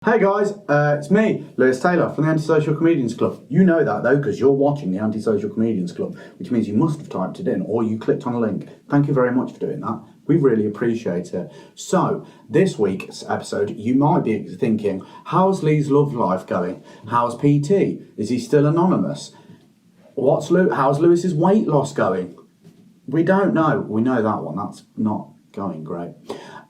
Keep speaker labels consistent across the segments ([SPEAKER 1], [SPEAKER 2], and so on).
[SPEAKER 1] Hey guys, it's me, Lewis Taylor from the Antisocial Comedians Club. You know that though, because you're watching the Antisocial Comedians Club, which means you must have typed it in or you clicked on a link. Thank you very much for doing that. We really appreciate it. So, this week's episode, you might be thinking, how's Lee's love life going? How's PT? Is he still anonymous? How's Lewis's weight loss going? We don't know. We know that one. That's not going great.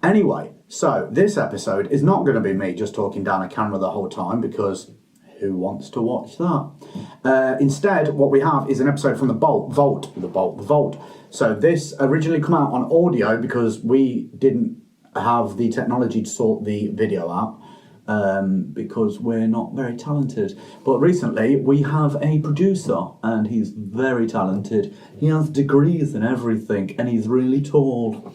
[SPEAKER 1] Anyway, so this episode is not going to be me just talking down a camera the whole time, because who wants to watch that? Instead, what we have is an episode from the Vault. So this originally came out on audio because we didn't have the technology to sort the video out, because we're not very talented. But recently we have a producer and he's very talented. He has degrees and everything and he's really tall.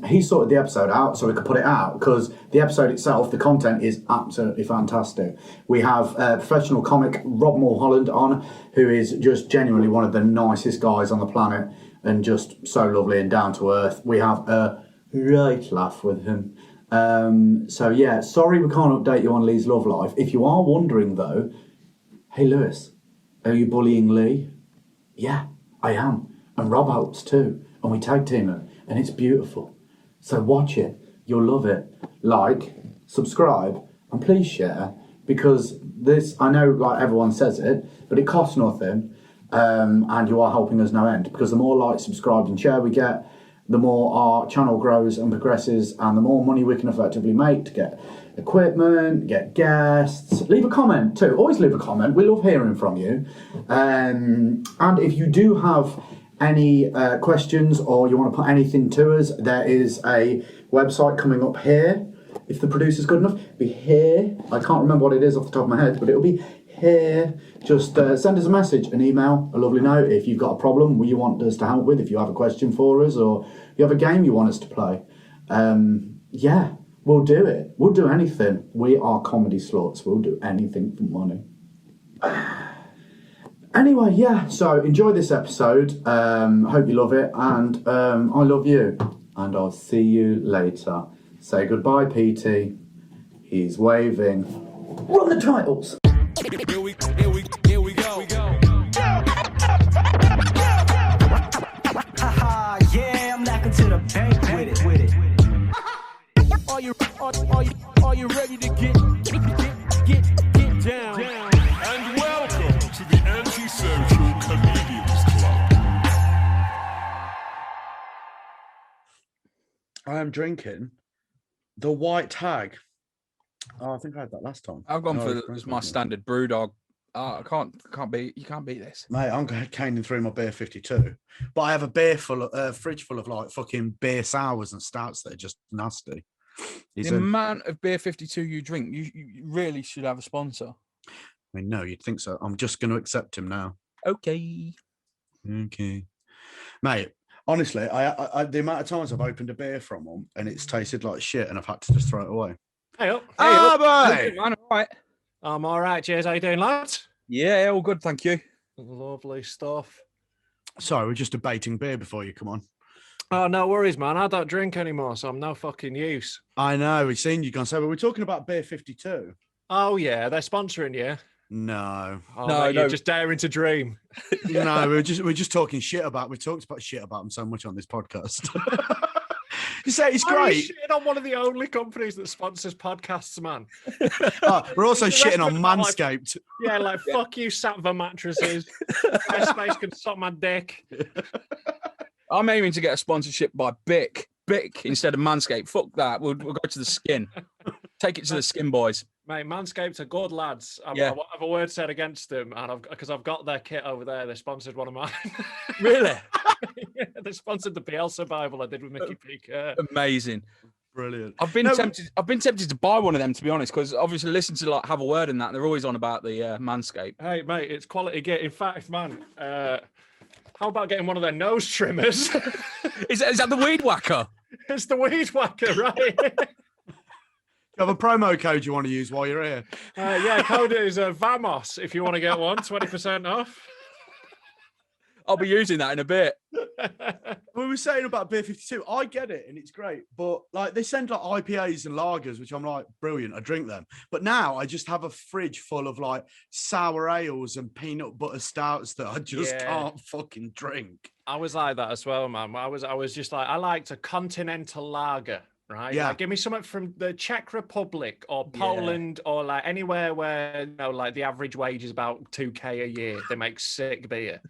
[SPEAKER 1] He sorted the episode out so we could put it out, because the episode itself, the content is absolutely fantastic. We have professional comic Rob Mulholland on, who is just genuinely one of the nicest guys on the planet and just so lovely and down to earth. We have a right laugh with him. So yeah, sorry we can't update you on Lee's love life. If you are wondering though, hey Lewis, are you bullying Lee? Yeah, I am. And Rob helps too. And we tag team him. And it's beautiful. So watch it. You'll love it. Like, subscribe, and please share, because this, I know like everyone says it, but it costs nothing, and you are helping us no end, because the more likes, subscribe, and share we get, the more our channel grows and progresses, and the more money we can effectively make to get equipment, get guests. Leave a comment too. Always leave a comment. We love hearing from you. And if you do have any questions or you want to put anything to us, there is a website coming up here. If the producer's good enough, it'll be here. I can't remember what it is off the top of my head, but it'll be here. Just send us a message, an email, a lovely note if you've got a problem you want us to help with, if you have a question for us, or you have a game you want us to play. Yeah, we'll do it. We'll do anything. We are comedy sluts. We'll do anything for money. Anyway, yeah, so enjoy this episode. Hope you love it, and I love you. And I'll see you later. Say goodbye, PT. He's waving. Run the titles!
[SPEAKER 2] Here we go.
[SPEAKER 3] Haha, yeah, I'm knocking to the bank with it.
[SPEAKER 2] Are you ready to get down? And welcome to the Antisocial Comedians Club.
[SPEAKER 1] I am drinking the white tag. Oh, I think I had that last time.
[SPEAKER 4] I've gone for my standard Brewdog. I can't beat this,
[SPEAKER 1] mate. I'm caning through my beer 52, but I have a fridge full of like fucking beer sours and stouts that are just nasty.
[SPEAKER 4] The amount of beer 52 you drink, you really should have a sponsor.
[SPEAKER 1] I mean, no, you'd think so. I'm just going to accept him now.
[SPEAKER 4] Okay,
[SPEAKER 1] mate. Honestly, I the amount of times I've opened a beer from them and it's tasted like shit, and I've had to just throw it away.
[SPEAKER 5] Hey up.
[SPEAKER 4] Boy. Man, all right.
[SPEAKER 5] I'm all right. Cheers. How you doing, lads?
[SPEAKER 4] Yeah, all good, thank you.
[SPEAKER 5] Lovely stuff.
[SPEAKER 1] Sorry, we're just debating beer before you come on.
[SPEAKER 5] Oh, no worries, man. I don't drink anymore, so I'm no fucking use.
[SPEAKER 1] I know. We've seen you gone. So we're talking about beer 52.
[SPEAKER 5] Oh, yeah. They're sponsoring you.
[SPEAKER 1] No.
[SPEAKER 5] Oh,
[SPEAKER 4] no,
[SPEAKER 5] you're just daring to dream.
[SPEAKER 1] No, we're just talking shit about. We talked about shit about them so much on this podcast. You say it's great.
[SPEAKER 5] Why are you shitting on one of the only companies that sponsors podcasts, man?
[SPEAKER 1] We're also shitting on Manscaped.
[SPEAKER 5] Yeah, like fuck you, Satva mattresses. Space can suck my dick.
[SPEAKER 4] I'm aiming to get a sponsorship by Bic instead of Manscaped. Fuck that. We'll go to the skin. Take it to the skin, boys.
[SPEAKER 5] Mate, Manscaped are good lads. I have a word said against them, and because I've got their kit over there. They sponsored one of mine.
[SPEAKER 4] Really?
[SPEAKER 5] Yeah, they sponsored the PL Survival I did with Mickey Peak.
[SPEAKER 4] Amazing.
[SPEAKER 1] Brilliant.
[SPEAKER 4] I've been tempted to buy one of them, to be honest, because obviously listen to like Have a Word and that. They're always on about the Manscaped.
[SPEAKER 5] Hey, mate, it's quality gear. In fact, man, how about getting one of their nose trimmers?
[SPEAKER 4] Is that the Weed Whacker?
[SPEAKER 5] It's the Weed Whacker, right?
[SPEAKER 1] You have a promo code you want to use while you're here?
[SPEAKER 5] Yeah, code is VAMOS if you want to get one, 20% off.
[SPEAKER 4] I'll be using that in a bit.
[SPEAKER 6] We were saying about Beer 52. I get it, and it's great, but like they send like IPAs and lagers, which I'm like, brilliant. I drink them, but now I just have a fridge full of like sour ales and peanut butter stouts that I just can't fucking drink.
[SPEAKER 5] I was like that as well, man. I was just like, I liked a continental lager. Right.
[SPEAKER 6] Yeah.
[SPEAKER 5] Like, give me something from the Czech Republic or Poland or like anywhere where, you know, like the average wage is about 2K a year. They make sick beer.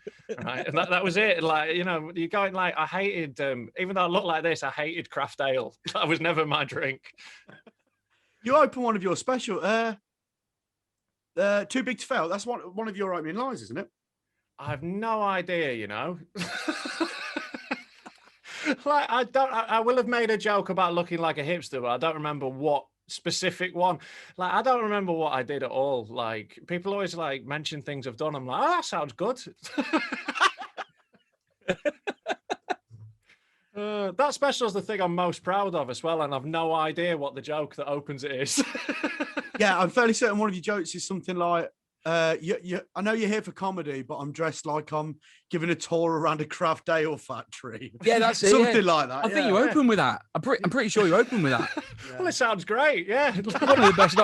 [SPEAKER 5] Right. And that was it. Like, you know, you're going like, I hated, even though I look like this, I hated craft ale. That was never my drink.
[SPEAKER 6] You open one of your special, Too Big to Fail. That's one of your opening lines, isn't it?
[SPEAKER 5] I have no idea, you know. Like I will have made a joke about looking like a hipster, but I don't remember what specific one. Like I don't remember what I did at all. Like people always like mention things I've done. I'm like, oh, that sounds good. That special is the thing I'm most proud of as well, and I've no idea what the joke that opens it is.
[SPEAKER 6] Yeah, I'm fairly certain one of your jokes is something like, I know you're here for comedy, but I'm dressed like I'm giving a tour around a craft ale factory.
[SPEAKER 4] Yeah, that's it.
[SPEAKER 6] Something like that.
[SPEAKER 4] I think you open with that. I'm pretty sure you open with that.
[SPEAKER 6] Yeah.
[SPEAKER 5] Well, it sounds great. Yeah.
[SPEAKER 4] One of the best.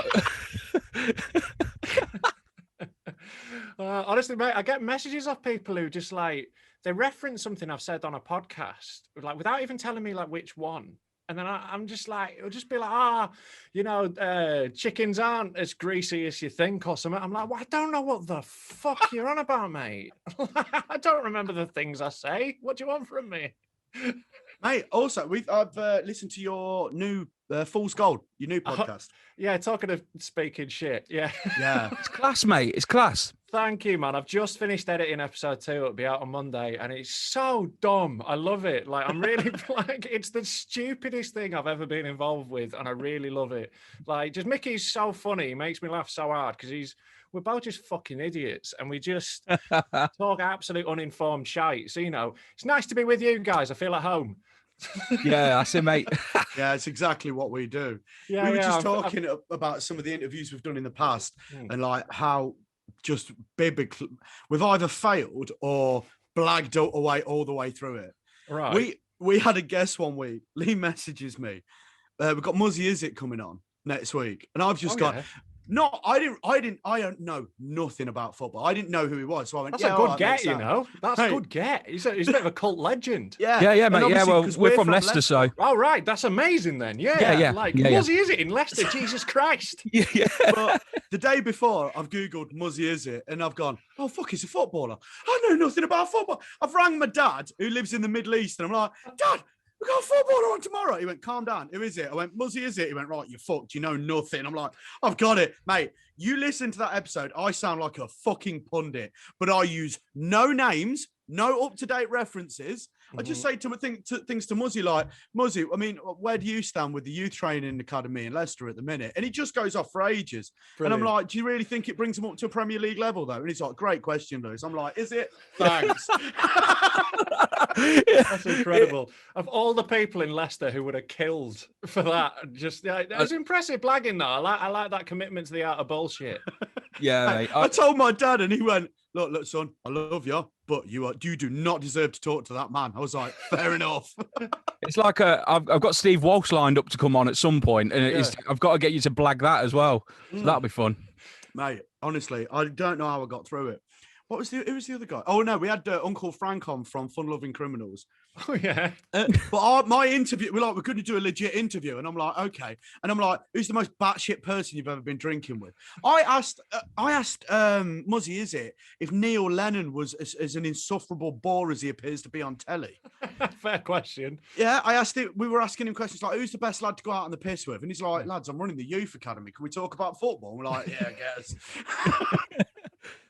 [SPEAKER 5] Honestly, mate, I get messages of people who just like, they reference something I've said on a podcast, like without even telling me like which one. And then I'm just like, it'll just be like, you know, chickens aren't as greasy as you think or something. I'm like, well, I don't know what the fuck you're on about, mate. I don't remember the things I say. What do you want from me?
[SPEAKER 6] Mate, also, I've listened to your new Fool's Gold, your new podcast.
[SPEAKER 5] Yeah, talking of speaking shit. Yeah.
[SPEAKER 6] Yeah.
[SPEAKER 4] It's class, mate. It's class.
[SPEAKER 5] Thank you, man. I've just finished editing episode 2. It'll be out on Monday, and it's so dumb. I love it. Like, I'm really like, it's the stupidest thing I've ever been involved with, and I really love it. Like, just Mickey's so funny. He makes me laugh so hard because we're both just fucking idiots, and we just talk absolute uninformed shite. So, you know, it's nice to be with you guys. I feel at home.
[SPEAKER 4] Yeah, I see, mate.
[SPEAKER 6] Yeah, it's exactly what we do.
[SPEAKER 5] Yeah,
[SPEAKER 6] we were just
[SPEAKER 5] I've
[SPEAKER 6] talking about some of the interviews we've done in the past and like how just biblically we've either failed or blagged away all the way through it.
[SPEAKER 5] Right.
[SPEAKER 6] We had a guest one week. Lee messages me. We've got Muzzy Is It coming on next week, and I've just got.
[SPEAKER 5] Yeah.
[SPEAKER 6] No, I don't know nothing about football. I didn't know who he was. So I went,
[SPEAKER 5] That's
[SPEAKER 6] yeah,
[SPEAKER 5] a good
[SPEAKER 6] all right,
[SPEAKER 5] get,
[SPEAKER 6] makes
[SPEAKER 5] you
[SPEAKER 6] sense.
[SPEAKER 5] know. That's a
[SPEAKER 6] Hey.
[SPEAKER 5] good get. He's a bit of a cult legend.
[SPEAKER 6] Yeah,
[SPEAKER 4] Yeah,
[SPEAKER 6] and
[SPEAKER 4] mate. Yeah,
[SPEAKER 6] obviously,
[SPEAKER 4] well,
[SPEAKER 6] 'cause
[SPEAKER 4] we're from Leicester, so.
[SPEAKER 5] Oh, right. That's amazing then. Yeah.
[SPEAKER 4] Yeah.
[SPEAKER 5] Like,
[SPEAKER 4] Yeah,
[SPEAKER 5] Muzzy Is It in Leicester? Jesus Christ.
[SPEAKER 4] Yeah.
[SPEAKER 6] But the day before, I've Googled Muzzy Is It, and I've gone, oh, fuck, he's a footballer. I know nothing about football. I've rang my dad, who lives in the Middle East, and I'm like, Dad, we got a footballer on tomorrow. He went, calm down. Who is it? I went, Muzzy Is It? He went, right, you fucked. You know nothing. I'm like, I've got it. Mate, you listen to that episode, I sound like a fucking pundit, but I use no names, no up-to-date references. I just say things to Muzzy like, Muzzy, I mean, where do you stand with the youth training academy in Leicester at the minute? And he just goes off for ages.
[SPEAKER 5] Brilliant.
[SPEAKER 6] And I'm like, do you really think it brings him up to a Premier League level, though? And he's like, great question, Lewis. I'm like, is it? Thanks.
[SPEAKER 5] That's incredible. Of all the people in Leicester who would have killed for that, just it was impressive blagging though. I like that commitment to the art of bullshit.
[SPEAKER 4] Yeah, mate.
[SPEAKER 6] I told my dad, and he went, look, son, I love you, but you do not deserve to talk to that man. I was like, fair enough.
[SPEAKER 4] It's like I've got Steve Walsh lined up to come on at some point, and I've got to get you to blag that as well. So that'll be fun.
[SPEAKER 6] Mate, honestly, I don't know how I got through it. Who was the other guy? Oh no, we had Uncle Frank on from Fun Loving Criminals.
[SPEAKER 5] Oh yeah.
[SPEAKER 6] But my interview, we're going to do a legit interview, and I'm like, okay, and I'm like, who's the most batshit person you've ever been drinking with? I asked Muzzy, is it if Neil Lennon was as an insufferable bore as he appears to be on telly?
[SPEAKER 5] Fair question.
[SPEAKER 6] Yeah, I asked it. We were asking him questions like, who's the best lad to go out on the piss with? And he's like, lads, I'm running the youth academy. Can we talk about football? And we're like, yeah, I guess.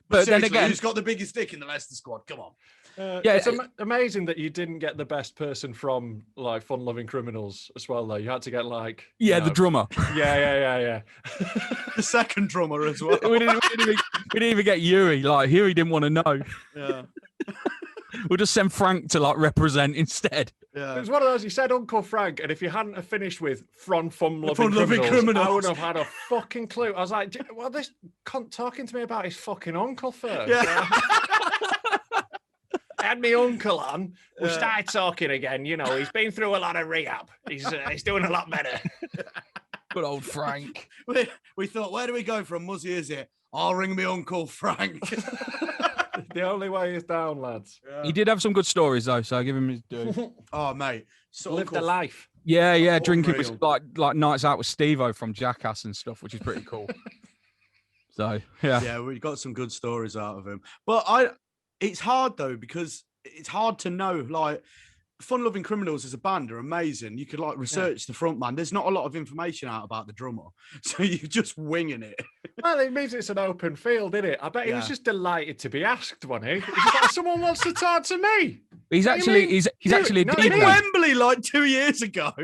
[SPEAKER 4] But then
[SPEAKER 6] seriously,
[SPEAKER 4] again,
[SPEAKER 6] who's got the biggest dick in the Leicester squad? Come on.
[SPEAKER 4] Yeah,
[SPEAKER 5] it's amazing that you didn't get the best person from like Fun Loving Criminals as well, though. You had to get like
[SPEAKER 4] the drummer.
[SPEAKER 5] Yeah.
[SPEAKER 6] The second drummer as well.
[SPEAKER 4] we didn't even get Yuri. Like Yuri didn't want to know.
[SPEAKER 6] Yeah.
[SPEAKER 4] We'll just send Frank to like represent instead.
[SPEAKER 6] Yeah.
[SPEAKER 5] It was one of those. You said Uncle Frank, and if you hadn't have finished with Fun Loving
[SPEAKER 6] Loving
[SPEAKER 5] Criminals,
[SPEAKER 6] Criminals,
[SPEAKER 5] I would have had a fucking clue. I was like, well, this cunt talking to me about his fucking uncle first.
[SPEAKER 6] Yeah.
[SPEAKER 5] I had my uncle on. We started talking again. You know, he's been through a lot of rehab. He's doing a lot better.
[SPEAKER 4] Good old Frank.
[SPEAKER 6] We thought, where do we go from? Muzzy, is it? I'll ring me Uncle Frank.
[SPEAKER 5] The only way is down, lads.
[SPEAKER 4] He did have some good stories though, so I give him his due.
[SPEAKER 6] Oh, mate. So
[SPEAKER 5] Live the life.
[SPEAKER 4] Yeah, drinking with
[SPEAKER 6] Unreal.
[SPEAKER 4] like nights out with Steve-O from Jackass and stuff, which is pretty cool. So
[SPEAKER 6] Yeah, we got some good stories out of him. But it's hard though, because it's hard to know, like, Fun Loving Criminals as a band are amazing. You could like research the front man. There's not a lot of information out about the drummer. So you're just winging it.
[SPEAKER 5] Well, it means it's an open field, isn't it? I bet he was just delighted to be asked, wasn't he? He's just like, someone wants to talk to me.
[SPEAKER 4] he's actually he's actually a
[SPEAKER 5] No,
[SPEAKER 6] In
[SPEAKER 4] DJ.
[SPEAKER 6] Wembley like 2 years ago.
[SPEAKER 5] I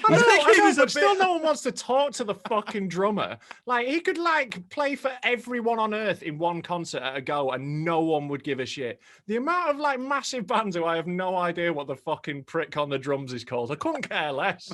[SPEAKER 5] know,
[SPEAKER 6] was a
[SPEAKER 5] but still
[SPEAKER 6] bit-
[SPEAKER 5] no one wants to talk to the fucking drummer. Like, he could, like, play for everyone on earth in one concert at a go and no one would give a shit. The amount of, like, massive bands who I have no idea what the fucking prick on the drums is called, I couldn't care less.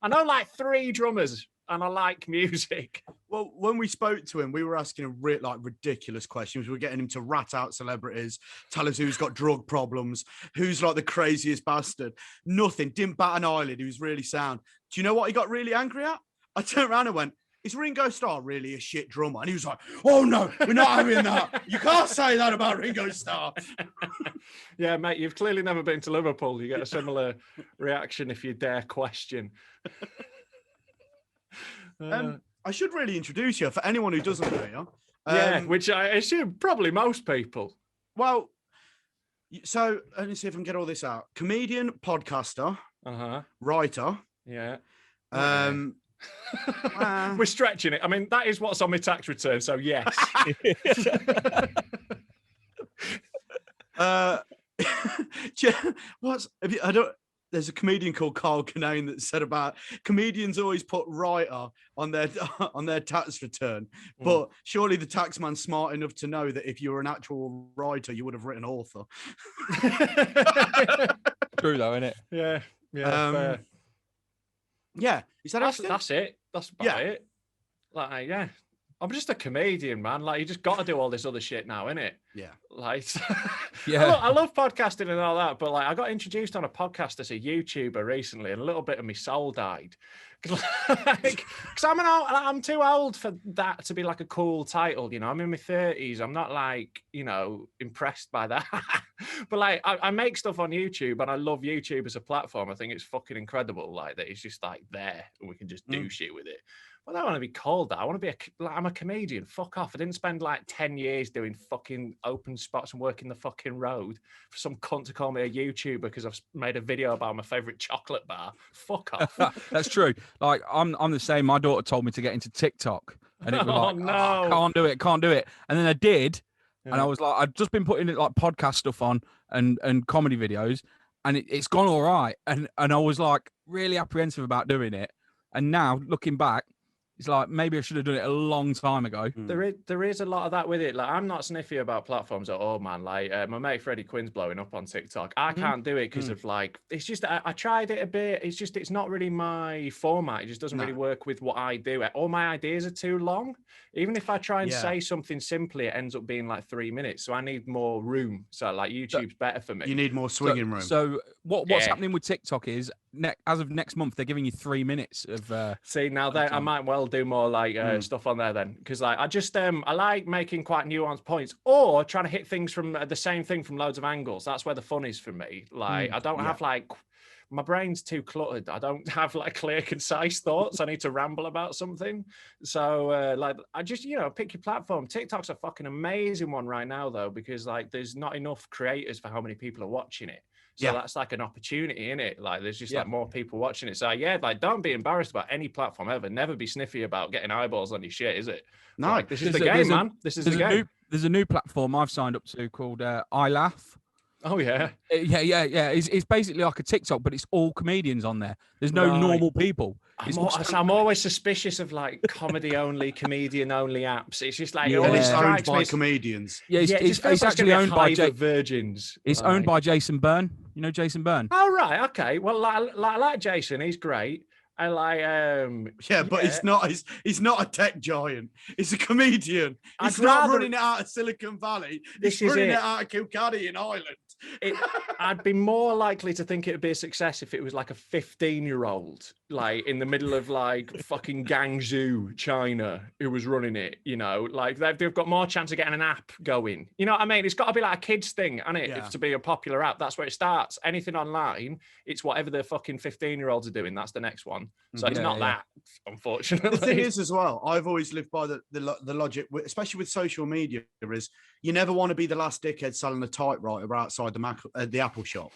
[SPEAKER 5] I know, like, 3 drummers and I like music.
[SPEAKER 6] Well, when we spoke to him, we were asking him like ridiculous questions. We were getting him to rat out celebrities, tell us who's got drug problems, who's like the craziest bastard. Nothing, didn't bat an eyelid. He was really sound. Do you know what he got really angry at? I turned around and went, is Ringo Starr really a shit drummer? And he was like, oh no, we're not having that. You can't say that about Ringo Starr.
[SPEAKER 5] Yeah, mate, you've clearly never been to Liverpool. You get a similar reaction if you dare question.
[SPEAKER 6] I should really introduce you for anyone who doesn't know you.
[SPEAKER 5] Yeah, which I assume probably most people.
[SPEAKER 6] Well, so let me see if I can get all this out. Comedian, podcaster, writer.
[SPEAKER 5] Yeah.
[SPEAKER 6] We're
[SPEAKER 5] stretching it. I mean, that is what's on my tax return. So yes.
[SPEAKER 6] There's a comedian called Carl Kinane that said about comedians always put writer on their tax return, but surely the taxman's smart enough to know that if you were an actual writer, you would have written author.
[SPEAKER 4] True though, isn't it?
[SPEAKER 5] Yeah.
[SPEAKER 6] Yeah. Yeah. Is that everything?
[SPEAKER 5] That's it. That's about it. Like, yeah. I'm just a comedian, man. Like, you just got to do all this other shit now, innit?
[SPEAKER 6] Yeah.
[SPEAKER 5] Like,
[SPEAKER 4] Yeah.
[SPEAKER 5] I love podcasting and all that, but like, I got introduced on a podcast as a YouTuber recently, and a little bit of my soul died. Because I'm too old for that to be like a cool title, you know. I'm in my 30s. I'm not like, you know, impressed by that. But like, I make stuff on YouTube, and I love YouTube as a platform. I think it's fucking incredible, like that it's just like there, and we can just do shit with it. Well, I don't want to be called that. I want to be I'm a comedian. Fuck off. I didn't spend like 10 years doing fucking open spots and working the fucking road for some cunt to call me a YouTuber because I've made a video about my favorite chocolate bar. Fuck off.
[SPEAKER 4] That's true. Like I'm the same. My daughter told me to get into TikTok, and it was like,
[SPEAKER 5] no.
[SPEAKER 4] can't do it. And then I did, and I was like, I've just been putting it like podcast stuff on and comedy videos, and it's gone all right. And I was like really apprehensive about doing it, and now looking back, it's like maybe I should have done it a long time ago.
[SPEAKER 5] There is a lot of that with it. Like, I'm not sniffy about platforms at all, man. Like, my mate Freddie Quinn's blowing up on TikTok. I can't do it because of like, it's just I tried it a bit. It's not really my format. It just doesn't really work with what I do. All my ideas are too long. Even if I try and say something simply, it ends up being like 3 minutes. So I need more room. So like, YouTube's better for me.
[SPEAKER 6] You need more swinging room.
[SPEAKER 4] So what's happening with TikTok is as of next month they're giving you 3 minutes of.
[SPEAKER 5] See, now that I might well do more like stuff on there then, because like I just I like making quite nuanced points or trying to hit things from the same thing from loads of angles. That's where the fun is for me. Like I don't have like, my brain's too cluttered. I don't have like clear, concise thoughts. I need to ramble about something. So like I just, you know, pick your platform. TikTok's a fucking amazing one right now though, because like there's not enough creators for how many people are watching it. So that's like an opportunity in it. Like there's just like more people watching it. So yeah, like don't be embarrassed about any platform ever. Never be sniffy about getting eyeballs on your shit, is it?
[SPEAKER 6] No,
[SPEAKER 5] like, this is the game, man. This is the game.
[SPEAKER 4] There's a new platform I've signed up to called I Laugh.
[SPEAKER 5] Oh yeah.
[SPEAKER 4] Yeah. It's basically like a TikTok, but it's all comedians on there. There's no normal people.
[SPEAKER 5] I'm always suspicious of like comedy only, comedian only apps. It's just like it
[SPEAKER 6] and
[SPEAKER 5] always
[SPEAKER 6] it's owned
[SPEAKER 5] strikes
[SPEAKER 6] by
[SPEAKER 5] me.
[SPEAKER 6] comedians.
[SPEAKER 4] Yeah, it's actually owned by
[SPEAKER 5] virgins.
[SPEAKER 4] It's owned by Jason Byrne. You know Jason Byrne?
[SPEAKER 5] Oh right, okay. Well, I like Jason. He's great. I like
[SPEAKER 6] but he's not a tech giant. He's a comedian. He's not running it out of Silicon Valley. He's running it out of Kilkenny in Ireland.
[SPEAKER 5] I'd be more likely to think it would be a success if it was like a 15-year-old, like in the middle of like fucking Guangzhou, China, who was running it. You know, like they've got more chance of getting an app going. You know what I mean? It's got to be like a kids thing, and
[SPEAKER 6] Yeah.
[SPEAKER 5] to be a popular app, that's where it starts. Anything online, it's whatever the fucking 15-year-olds are doing. That's the next one. So it's
[SPEAKER 4] Yeah,
[SPEAKER 5] not
[SPEAKER 4] yeah.
[SPEAKER 5] that, unfortunately.
[SPEAKER 6] The thing is, as well, I've always lived by the logic, especially with social media, is you never want to be the last dickhead selling a typewriter outside the Apple shop.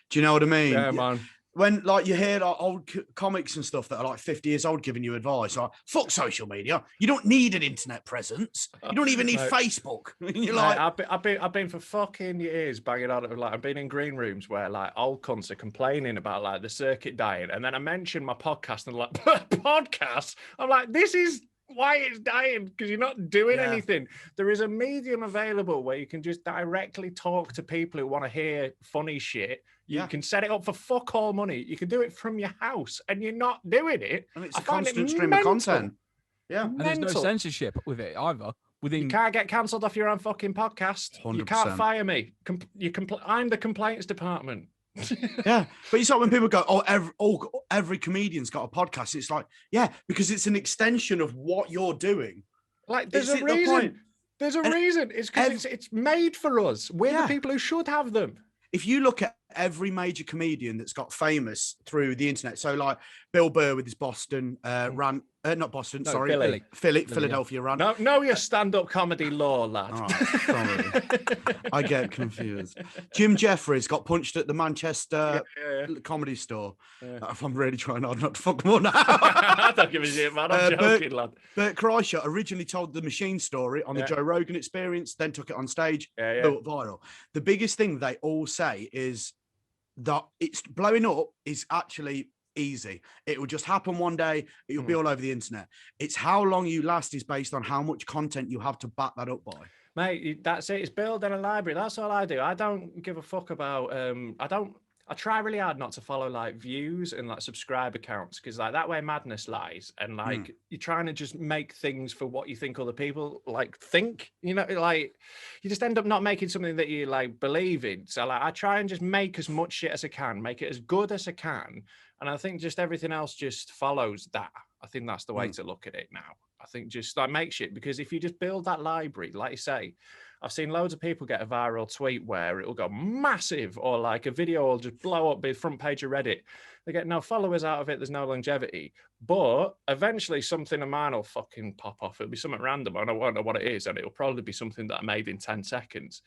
[SPEAKER 6] Do you know what I mean?
[SPEAKER 5] Yeah, man.
[SPEAKER 6] When like you hear like old comics and stuff that are like 50 years old giving you advice, like fuck social media. You don't need an internet presence. You don't even need
[SPEAKER 5] Mate.
[SPEAKER 6] Facebook. You're
[SPEAKER 5] Mate,
[SPEAKER 6] like,
[SPEAKER 5] I've been for fucking years banging on it. Like I've been in green rooms where like old cunts are complaining about like the circuit dying, and then I mention my podcast and like podcast. I'm like, this is why it's dying, because you're not doing
[SPEAKER 6] Yeah.
[SPEAKER 5] anything. There is a medium available where you can just directly talk to people who want to hear funny shit. You
[SPEAKER 6] Yeah.
[SPEAKER 5] can set it up for fuck all money. You can do it from your house, and you're not doing it.
[SPEAKER 6] and it's
[SPEAKER 5] I
[SPEAKER 6] a
[SPEAKER 5] find it
[SPEAKER 6] constant stream
[SPEAKER 5] mental.
[SPEAKER 6] of content. Yeah.
[SPEAKER 4] And there's no
[SPEAKER 5] Mental.
[SPEAKER 4] censorship with it either.
[SPEAKER 5] You
[SPEAKER 4] Within
[SPEAKER 5] can't get cancelled off your own fucking podcast. You can't
[SPEAKER 6] 100%.
[SPEAKER 5] fire me. I'm the complaints department.
[SPEAKER 6] Yeah, but it's like when people go, every comedian's got a podcast. It's like, yeah, because it's an extension of what you're doing.
[SPEAKER 5] Like, there's
[SPEAKER 6] Is
[SPEAKER 5] a
[SPEAKER 6] it the
[SPEAKER 5] reason.
[SPEAKER 6] point?
[SPEAKER 5] There's a
[SPEAKER 6] And
[SPEAKER 5] reason. It's because it's made for us. We're
[SPEAKER 6] Yeah.
[SPEAKER 5] the people who should have them.
[SPEAKER 6] If you look at every major comedian that's got famous through the internet, so like Bill Burr with his Boston rant, not Boston,
[SPEAKER 5] No,
[SPEAKER 6] sorry,
[SPEAKER 5] Philly.
[SPEAKER 6] Philadelphia rant.
[SPEAKER 5] Know your stand-up comedy law, lad.
[SPEAKER 6] All right, sorry. I get confused. Jim Jeffries got punched at the Manchester Comedy Store.
[SPEAKER 5] Yeah.
[SPEAKER 6] I'm really trying hard not to fuck them all now.
[SPEAKER 5] I don't give a shit, man. I'm joking, lad.
[SPEAKER 6] Bert Kreischer originally told the Machine story on the
[SPEAKER 5] Yeah.
[SPEAKER 6] Joe Rogan Experience, then took it on stage,
[SPEAKER 5] Yeah, yeah.
[SPEAKER 6] blew it viral. The biggest thing they all say is that it's blowing up is actually easy. It will just happen one day. It'll be all over the internet. It's how long you last is based on how much content you have to back that up by.
[SPEAKER 5] Mate, that's it. It's building a library. That's all I do. I don't give a fuck about. I try really hard not to follow like views and like subscribe accounts, because like that way madness lies, and like you're trying to just make things for what you think other people like think. You know, like you just end up not making something that you like believe in. So like I try and just make as much shit as I can, make it as good as I can, and I think just everything else just follows that. I think that's the way to look at it now. I think just like make shit, because if you just build that library, like you say, I've seen loads of people get a viral tweet where it'll go massive, or like a video will just blow up, be front page of Reddit. They get no followers out of it. There's no longevity. But eventually something of mine will fucking pop off. It'll be something random. I won't know what it is. And it'll probably be something that I made in 10 seconds.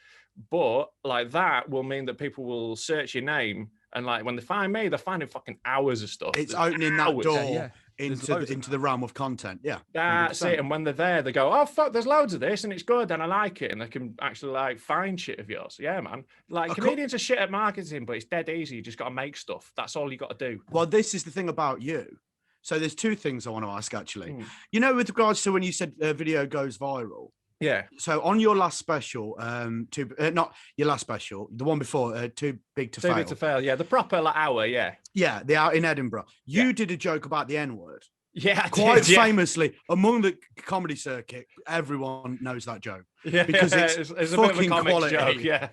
[SPEAKER 5] But like that will mean that people will search your name. And like when they find me, they're finding fucking hours of stuff.
[SPEAKER 6] It's
[SPEAKER 5] There's
[SPEAKER 6] opening that
[SPEAKER 5] hours.
[SPEAKER 6] door
[SPEAKER 4] yeah. There's loads of
[SPEAKER 6] into the realm of content. Yeah.
[SPEAKER 5] That's
[SPEAKER 6] 100%.
[SPEAKER 5] it. And when they're there, they go, oh, fuck, there's loads of this and it's good and I like it. And they can actually like find shit of yours. Yeah, man. Like comedians are shit at marketing, but it's dead easy. You just got to make stuff. That's all you got to do.
[SPEAKER 6] Well, this is the thing about you. So there's two things I want to ask, actually. You know, with regards to when you said a video goes viral.
[SPEAKER 5] Yeah.
[SPEAKER 6] So on your last special, not your last special, the one before, Too Big to
[SPEAKER 5] Too
[SPEAKER 6] Fail.
[SPEAKER 5] big to fail. Yeah. The proper like, hour. Yeah.
[SPEAKER 6] Yeah, the out in Edinburgh. You did a joke about the N-word.
[SPEAKER 5] Yeah. I
[SPEAKER 6] Quite
[SPEAKER 5] did, yeah.
[SPEAKER 6] famously, among the comedy circuit, everyone knows that joke.
[SPEAKER 5] Yeah.
[SPEAKER 6] Because it's
[SPEAKER 5] a bit of a
[SPEAKER 6] fucking
[SPEAKER 5] comic
[SPEAKER 6] quality.
[SPEAKER 5] joke. Yeah.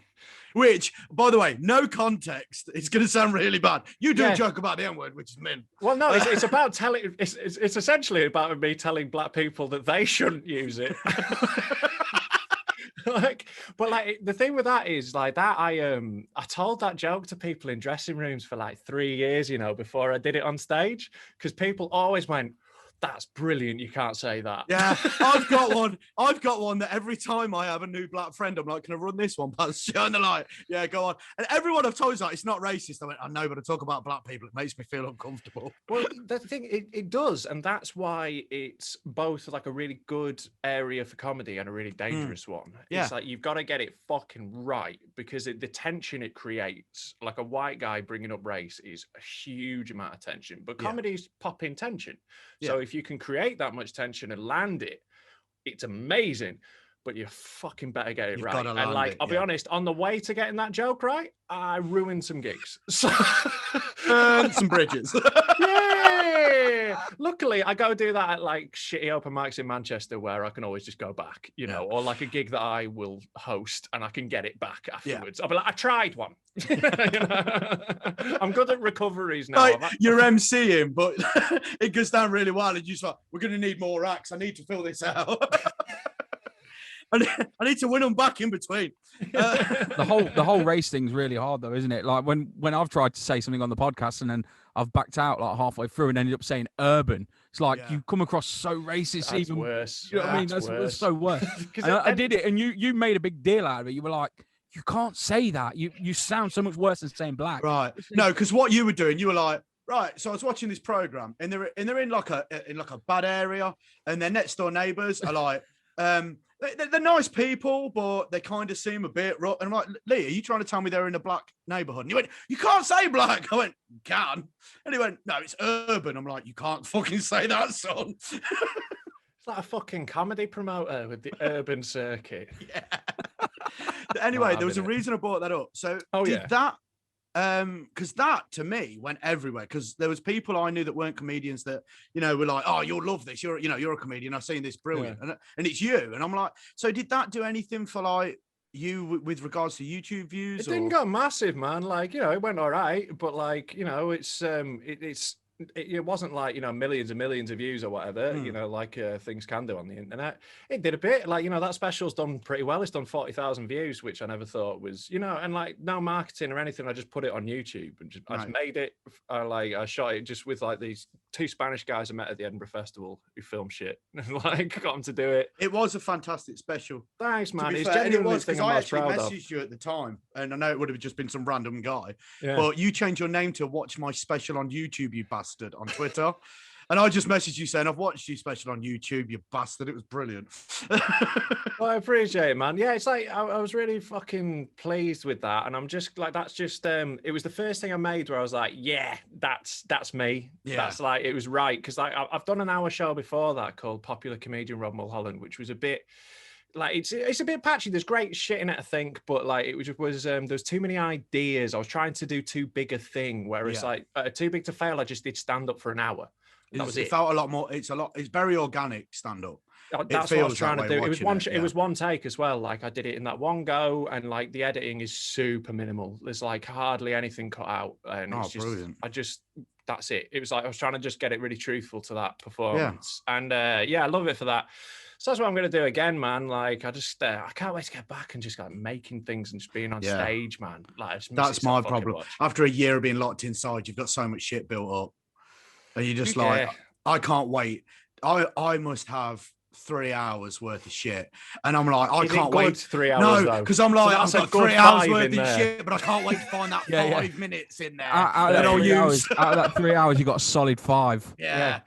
[SPEAKER 6] Which, by the way, no context. It's going to sound really bad. You do
[SPEAKER 5] Yeah.
[SPEAKER 6] a joke about the N-word, which is mint.
[SPEAKER 5] Well, no, it's about telling. It's essentially about me telling black people that they shouldn't use it. But the thing with that is like that I told that joke to people in dressing rooms for like 3 years, you know, before I did it on stage, because people always went, "That's brilliant. You can't say that."
[SPEAKER 6] Yeah, I've got one. I've got one that every time I have a new black friend, I'm like, "Can I run this one past you?" And they're like, "Yeah, go on." And everyone I've told is like, "It's not racist." I went, "I know, but I talk about black people. It makes me feel uncomfortable."
[SPEAKER 5] Well, the thing it does, and that's why it's both like a really good area for comedy and a really dangerous one.
[SPEAKER 6] Yeah.
[SPEAKER 5] It's like you've got to get it fucking right, because the tension it creates, like a white guy bringing up race, is a huge amount of tension. But
[SPEAKER 6] Yeah.
[SPEAKER 5] comedy's popping tension,
[SPEAKER 6] Yeah.
[SPEAKER 5] so if you can create that much tension and land it, it's amazing. but you fucking better get it
[SPEAKER 6] You've
[SPEAKER 5] right.
[SPEAKER 6] gotta
[SPEAKER 5] And
[SPEAKER 6] land
[SPEAKER 5] like,
[SPEAKER 6] it,
[SPEAKER 5] I'll be
[SPEAKER 6] yeah.
[SPEAKER 5] honest, on the way to getting that joke right, I ruined some gigs. So
[SPEAKER 6] Burn some bridges.
[SPEAKER 5] yeah. Luckily, I go do that at like shitty open mics in Manchester where I can always just go back, you know, or like a gig that I will host and I can get it back afterwards. I'll be like, I tried one. You know? I'm good at recoveries now.
[SPEAKER 6] Like, you're MCing, but it goes down really well, and you're just like, we're going to need more acts. I need to fill this out. I need to win them back in between.
[SPEAKER 4] The whole race thing's really hard though, isn't it? Like when I've tried to say something on the podcast and then I've backed out like halfway through and ended up saying urban. It's like you come across so racist.
[SPEAKER 5] That's
[SPEAKER 4] even
[SPEAKER 5] worse.
[SPEAKER 4] You know what I mean? That's so worse. And I did it, and you made a big deal out of it. You were like, you can't say that. You sound so much worse than saying black.
[SPEAKER 6] Right. No, because what you were doing, you were like, right. So I was watching this program, and they're in like a bad area, and their next door neighbors are like, they're nice people, but they kind of seem a bit rough. And I'm like, Lee, are you trying to tell me they're in a black neighborhood? And he went, you can't say black. I went, you can. And he went, no, it's urban. I'm like, you can't fucking say that, son.
[SPEAKER 5] It's like a fucking comedy promoter with the urban circuit.
[SPEAKER 6] Yeah. Anyway, there was a reason I brought that up. So that because that to me went everywhere, because there was people I knew that weren't comedians that, you know, were like, oh, you'll love this, you're a comedian, I've seen this, brilliant. And it's you, and I'm like, so did that do anything for like you with regards to YouTube views?
[SPEAKER 5] It didn't go massive, man. Like, you know, it went all right, but like, you know, it wasn't like, you know, millions and millions of views or whatever, you know, like things can do on the internet. It did a bit, like, you know, that special's done pretty well. It's done 40,000 views, which I never thought was, you know, and like no marketing or anything. I just put it on YouTube and I just made it. I shot it just with like these two Spanish guys I met at the Edinburgh Festival who filmed shit and like got them to do it.
[SPEAKER 6] It was a fantastic special.
[SPEAKER 5] Thanks, man. It's
[SPEAKER 6] fair,
[SPEAKER 5] genuinely
[SPEAKER 6] because
[SPEAKER 5] the thing
[SPEAKER 6] I
[SPEAKER 5] I'm most
[SPEAKER 6] actually
[SPEAKER 5] proud of.
[SPEAKER 6] messaged you at the time, and I know it would have just been some random guy,
[SPEAKER 5] Yeah.
[SPEAKER 6] but you changed your name to Watch My Special on YouTube, you bastard, on Twitter. And I just messaged you saying, I've watched your special on YouTube, you bastard. It was brilliant.
[SPEAKER 5] Well, I appreciate it, man. Yeah, it's like I was really fucking pleased with that. And I'm just like, that's just it was the first thing I made where I was like, yeah, that's me.
[SPEAKER 6] Yeah.
[SPEAKER 5] That's like, it was right. Because like I've done an hour show before that called Popular Comedian Rob Mulholland, which was a bit like it's a bit patchy. There's great shit in it, I think, but like it was there's too many ideas. I was trying to do too big a thing, whereas like too big to fail, I just did stand up for an hour.
[SPEAKER 6] It felt a lot more. It's very organic stand up.
[SPEAKER 5] That's what I was trying to do. It was one take as well. Like I did it in that one go, and like the editing is super minimal. There's like hardly anything cut out, and it's just
[SPEAKER 6] brilliant.
[SPEAKER 5] That's it. It was like I was trying to just get it really truthful to that performance, and I love it for that. So that's what I'm going to do again, man. Like I can't wait to get back and just like making things and just being on stage, man. Like
[SPEAKER 6] that's my problem. After a year of being locked inside, you've got so much shit built up, and you're just like, I can't wait. I must have 3 hours worth of shit, and I'm like, I can't wait 3 hours. No, because I'm like, I've got 3 hours worth of shit, but I can't wait to find that 5 minutes in there.
[SPEAKER 4] Out of that 3 hours, you got a solid 5.
[SPEAKER 5] Yeah,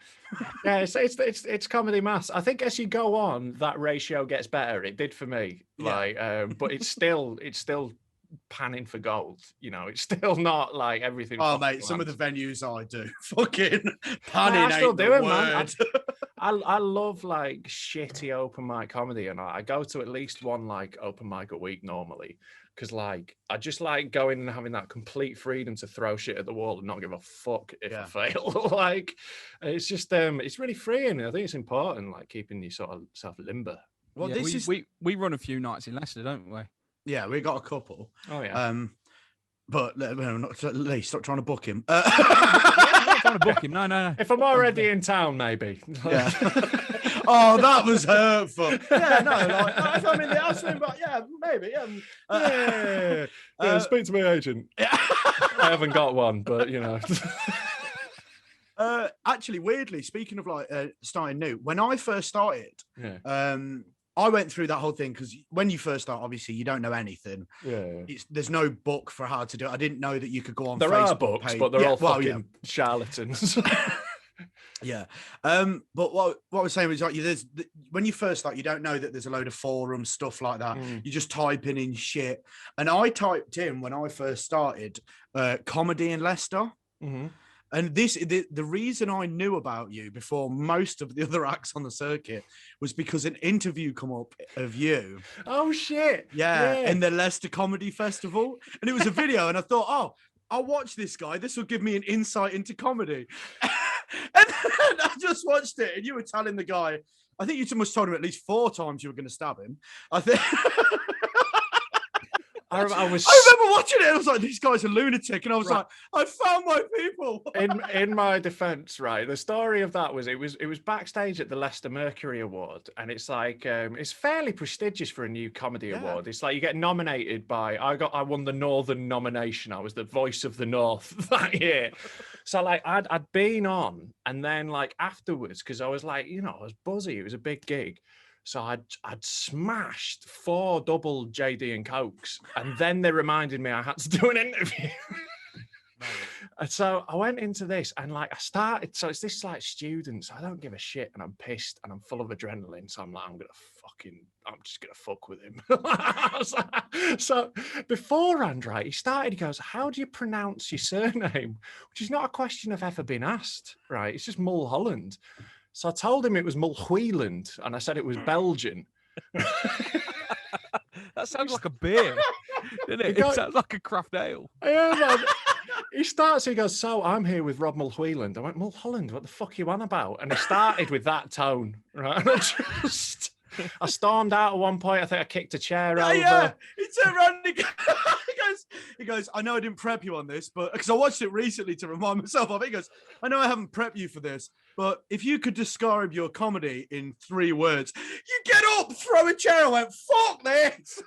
[SPEAKER 5] it's comedy mass. I think as you go on, that ratio gets better. It did for me, but it's still panning for gold. You know, it's still not like everything.
[SPEAKER 6] Oh, mate, some of the venues I do, fucking panning.
[SPEAKER 5] I still do it,
[SPEAKER 6] man.
[SPEAKER 5] I love like shitty open mic comedy, and I go to at least one like open mic a week normally, because like I just like going and having that complete freedom to throw shit at the wall and not give a fuck if I fail. Like it's just it's really freeing. I think it's important, like keeping you sort of self limber.
[SPEAKER 4] Well, we run a few nights in Leicester, don't we?
[SPEAKER 6] Yeah, we got a couple.
[SPEAKER 5] Oh yeah.
[SPEAKER 6] But not at least stop trying to book him.
[SPEAKER 4] I'm not trying to book him. No.
[SPEAKER 5] If I'm already in town, maybe.
[SPEAKER 6] Yeah. Oh, that was hurtful. Yeah, no, like if I'm in the house, but yeah, maybe.
[SPEAKER 5] Speak to my agent. Yeah. I haven't got one, but you know.
[SPEAKER 6] Actually, weirdly, speaking of like starting new, when I first started, I went through that whole thing because when you first start, obviously you don't know anything.
[SPEAKER 5] Yeah.
[SPEAKER 6] There's no book for how to do it. I didn't know that you could go on.
[SPEAKER 5] There
[SPEAKER 6] Facebook
[SPEAKER 5] are books, but they're all fucking charlatans.
[SPEAKER 6] Yeah. But what I was saying was like, when you first start, you don't know that there's a load of forums, stuff like that. You just type in shit. And I typed in when I first started comedy in Leicester. And the reason I knew about you before most of the other acts on the circuit was because an interview come up of you.
[SPEAKER 5] Oh shit!
[SPEAKER 6] Yeah, in the Leicester Comedy Festival, and it was a video, and I thought, oh, I'll watch this guy. This will give me an insight into comedy. And then I just watched it, and you were telling the guy, I think you must have told him at least 4 times you were going to stab him. I think. I remember watching it. I was like, "This guy's a lunatic," and I was like, "I found my people."
[SPEAKER 5] in my defense, right, the story of that was it was backstage at the Leicester Mercury Award, and it's like it's fairly prestigious for a new comedy award. It's like you get nominated by I won the Northern nomination. I was the voice of the North that year. So like I'd been on, and then like afterwards, because I was like, I was buzzy. It was a big gig. So I'd smashed 4 double JD and Cokes, and then they reminded me I had to do an interview. And so I went into this, and like I started. So it's this like student. So I don't give a shit, and I'm pissed, and I'm full of adrenaline. So I'm like, I'm just gonna fuck with him. So beforehand, right, he goes, "How do you pronounce your surname?" Which is not a question I've ever been asked. Right, it's just Mulholland. So I told him it was Mulholland, and I said it was Belgian.
[SPEAKER 4] That sounds like a beer, doesn't it? It sounds like a craft ale.
[SPEAKER 5] Yeah, man. He goes, "So I'm here with Rob Mulholland." I went, "Mulholland, what the fuck are you on about?" And he started with that tone, right? And I stormed out at one point. I think I kicked a chair over.
[SPEAKER 6] Yeah, he turned around and he goes, "I know I didn't prep you on this, but because I watched it recently to remind myself of it." He goes, "I know I haven't prepped you for this, but if you could describe your comedy in 3 words," you get up, throw a chair. I went, "Fuck this."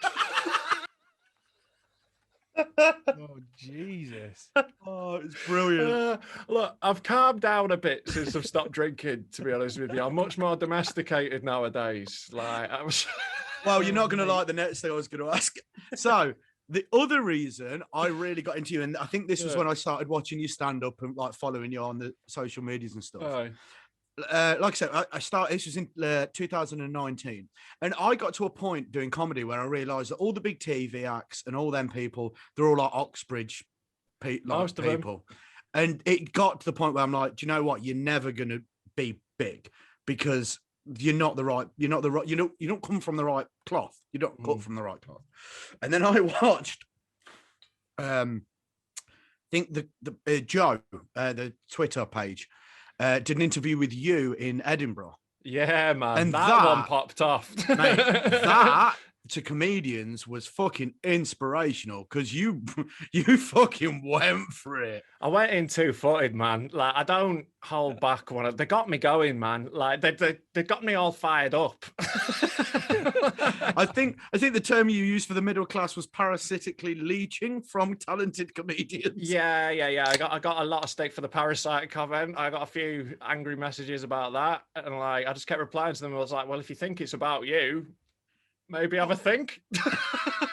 [SPEAKER 4] Oh, Jesus.
[SPEAKER 6] Oh, it's brilliant.
[SPEAKER 5] Look, I've calmed down a bit since I've stopped drinking, to be honest with you. I'm much more domesticated nowadays. Like,
[SPEAKER 6] Well, you're not going to like the next thing I was going to ask. So, the other reason I really got into you, and I think this was when I started watching you stand up and like following you on the social medias and stuff.
[SPEAKER 5] Oh.
[SPEAKER 6] Like I said, I started. This was in 2019, and I got to a point doing comedy where I realised that all the big TV acts and all them people, they're all like Oxbridge people, and it got to the point where I'm like, do you know what? You're never going to be big because you don't come from the right cloth. You don't cut from the right cloth. And then I watched, think the Joe, the Twitter page. Did an interview with you in Edinburgh.
[SPEAKER 5] Yeah, man. And that one popped off.
[SPEAKER 6] Mate, that to comedians was fucking inspirational because you fucking went for it.
[SPEAKER 5] I went in 2-footed, man. Like, I don't hold back when they got me going, man. Like they got me all fired up.
[SPEAKER 6] I think the term you used for the middle class was parasitically leeching from talented comedians.
[SPEAKER 5] Yeah. I got a lot of stick for the parasite comment. I got a few angry messages about that, and like I just kept replying to them. I was like, well, if you think it's about you, maybe have a think.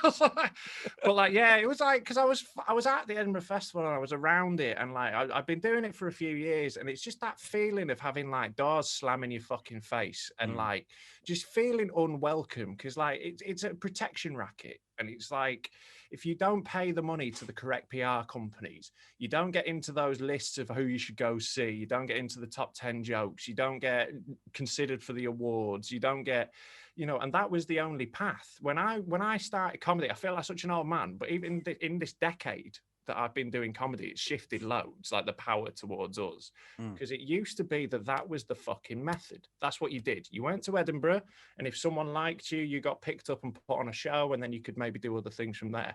[SPEAKER 5] But like, yeah, it was like, because I was at the Edinburgh Festival and I was around it, and like I've been doing it for a few years, and it's just that feeling of having like doors slamming your fucking face and like just feeling unwelcome, because like it's a protection racket, and it's like if you don't pay the money to the correct PR companies, you don't get into those lists of who you should go see, you don't get into the top 10 jokes, you don't get considered for the awards, you don't get, and that was the only path. When I started comedy, I feel like such an old man, but even in this decade that I've been doing comedy, it's shifted loads, like the power towards us. Because it used to be that was the fucking method. That's what you did. You went to Edinburgh, and if someone liked you, you got picked up and put on a show, and then you could maybe do other things from there.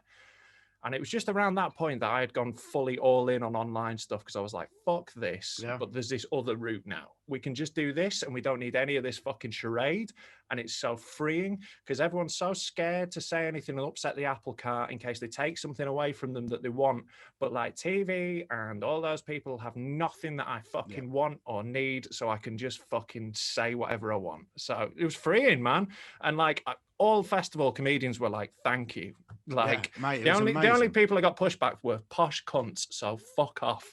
[SPEAKER 5] And it was just around that point that I had gone fully all in on online stuff, because I was like, fuck this, but there's this other route now. We can just do this, and we don't need any of this fucking charade. And it's so freeing, because everyone's so scared to say anything and upset the apple cart in case they take something away from them that they want. But like TV and all those people have nothing that I fucking want or need, so I can just fucking say whatever I want. So it was freeing, man. And like all festival comedians were like, thank you. Like,
[SPEAKER 6] mate,
[SPEAKER 5] the only people that got pushback were posh cunts, so fuck off.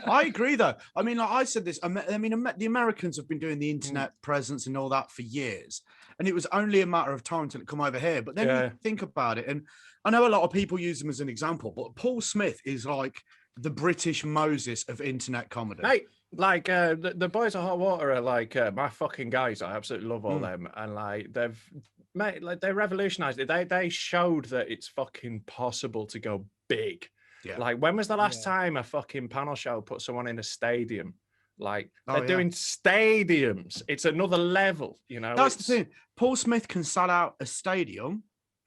[SPEAKER 6] I agree, though. I mean, like I said this, I mean, the Americans have been doing the internet presence and all that for years, and it was only a matter of time till it come over here. But then you think about it, and I know a lot of people use them as an example, but Paul Smith is like the British Moses of internet comedy.
[SPEAKER 5] Mate, like the boys of Hot Water are like my fucking guys. I absolutely love all them, and like they revolutionized it. They showed that it's fucking possible to go big.
[SPEAKER 6] Yeah.
[SPEAKER 5] Like, when was the last time a fucking panel show put someone in a stadium? Like, they're
[SPEAKER 6] yeah.
[SPEAKER 5] doing stadiums. It's another level, you know.
[SPEAKER 6] That's the thing. Paul Smith can sell out a stadium,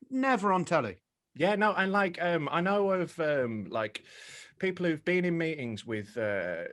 [SPEAKER 6] never on telly.
[SPEAKER 5] Yeah, no, and like I know of like people who've been in meetings with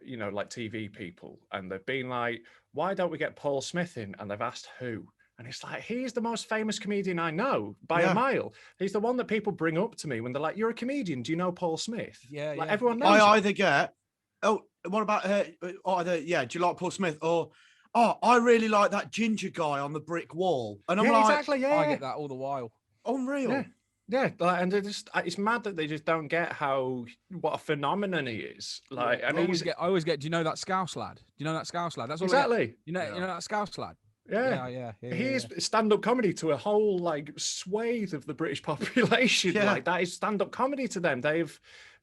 [SPEAKER 5] you know, like TV people, and they've been like, why don't we get Paul Smith in? And they've asked who. And it's like, he's the most famous comedian I know by a mile. He's the one that people bring up to me when they're like, you're a comedian. Do you know Paul Smith?
[SPEAKER 4] Yeah,
[SPEAKER 5] like,
[SPEAKER 4] yeah.
[SPEAKER 5] everyone knows.
[SPEAKER 6] I either get, oh, what about her? Either, yeah, do you like Paul Smith? Or, oh, I really like that ginger guy on the brick wall. And I'm
[SPEAKER 5] yeah,
[SPEAKER 6] like,
[SPEAKER 5] exactly, yeah.
[SPEAKER 4] I get that all the while.
[SPEAKER 6] Unreal.
[SPEAKER 5] Yeah. Yeah, like, and it's mad that they just don't get what a phenomenon he is. Like, and
[SPEAKER 4] I always get. Do you know that Scouse lad? Do you know that Scouse lad? That's all
[SPEAKER 5] exactly.
[SPEAKER 4] you know that Scouse lad.
[SPEAKER 5] Yeah.
[SPEAKER 4] Yeah.
[SPEAKER 5] He is stand-up comedy to a whole like swathe of the British population.
[SPEAKER 6] Yeah.
[SPEAKER 5] Like, that is stand-up comedy to them.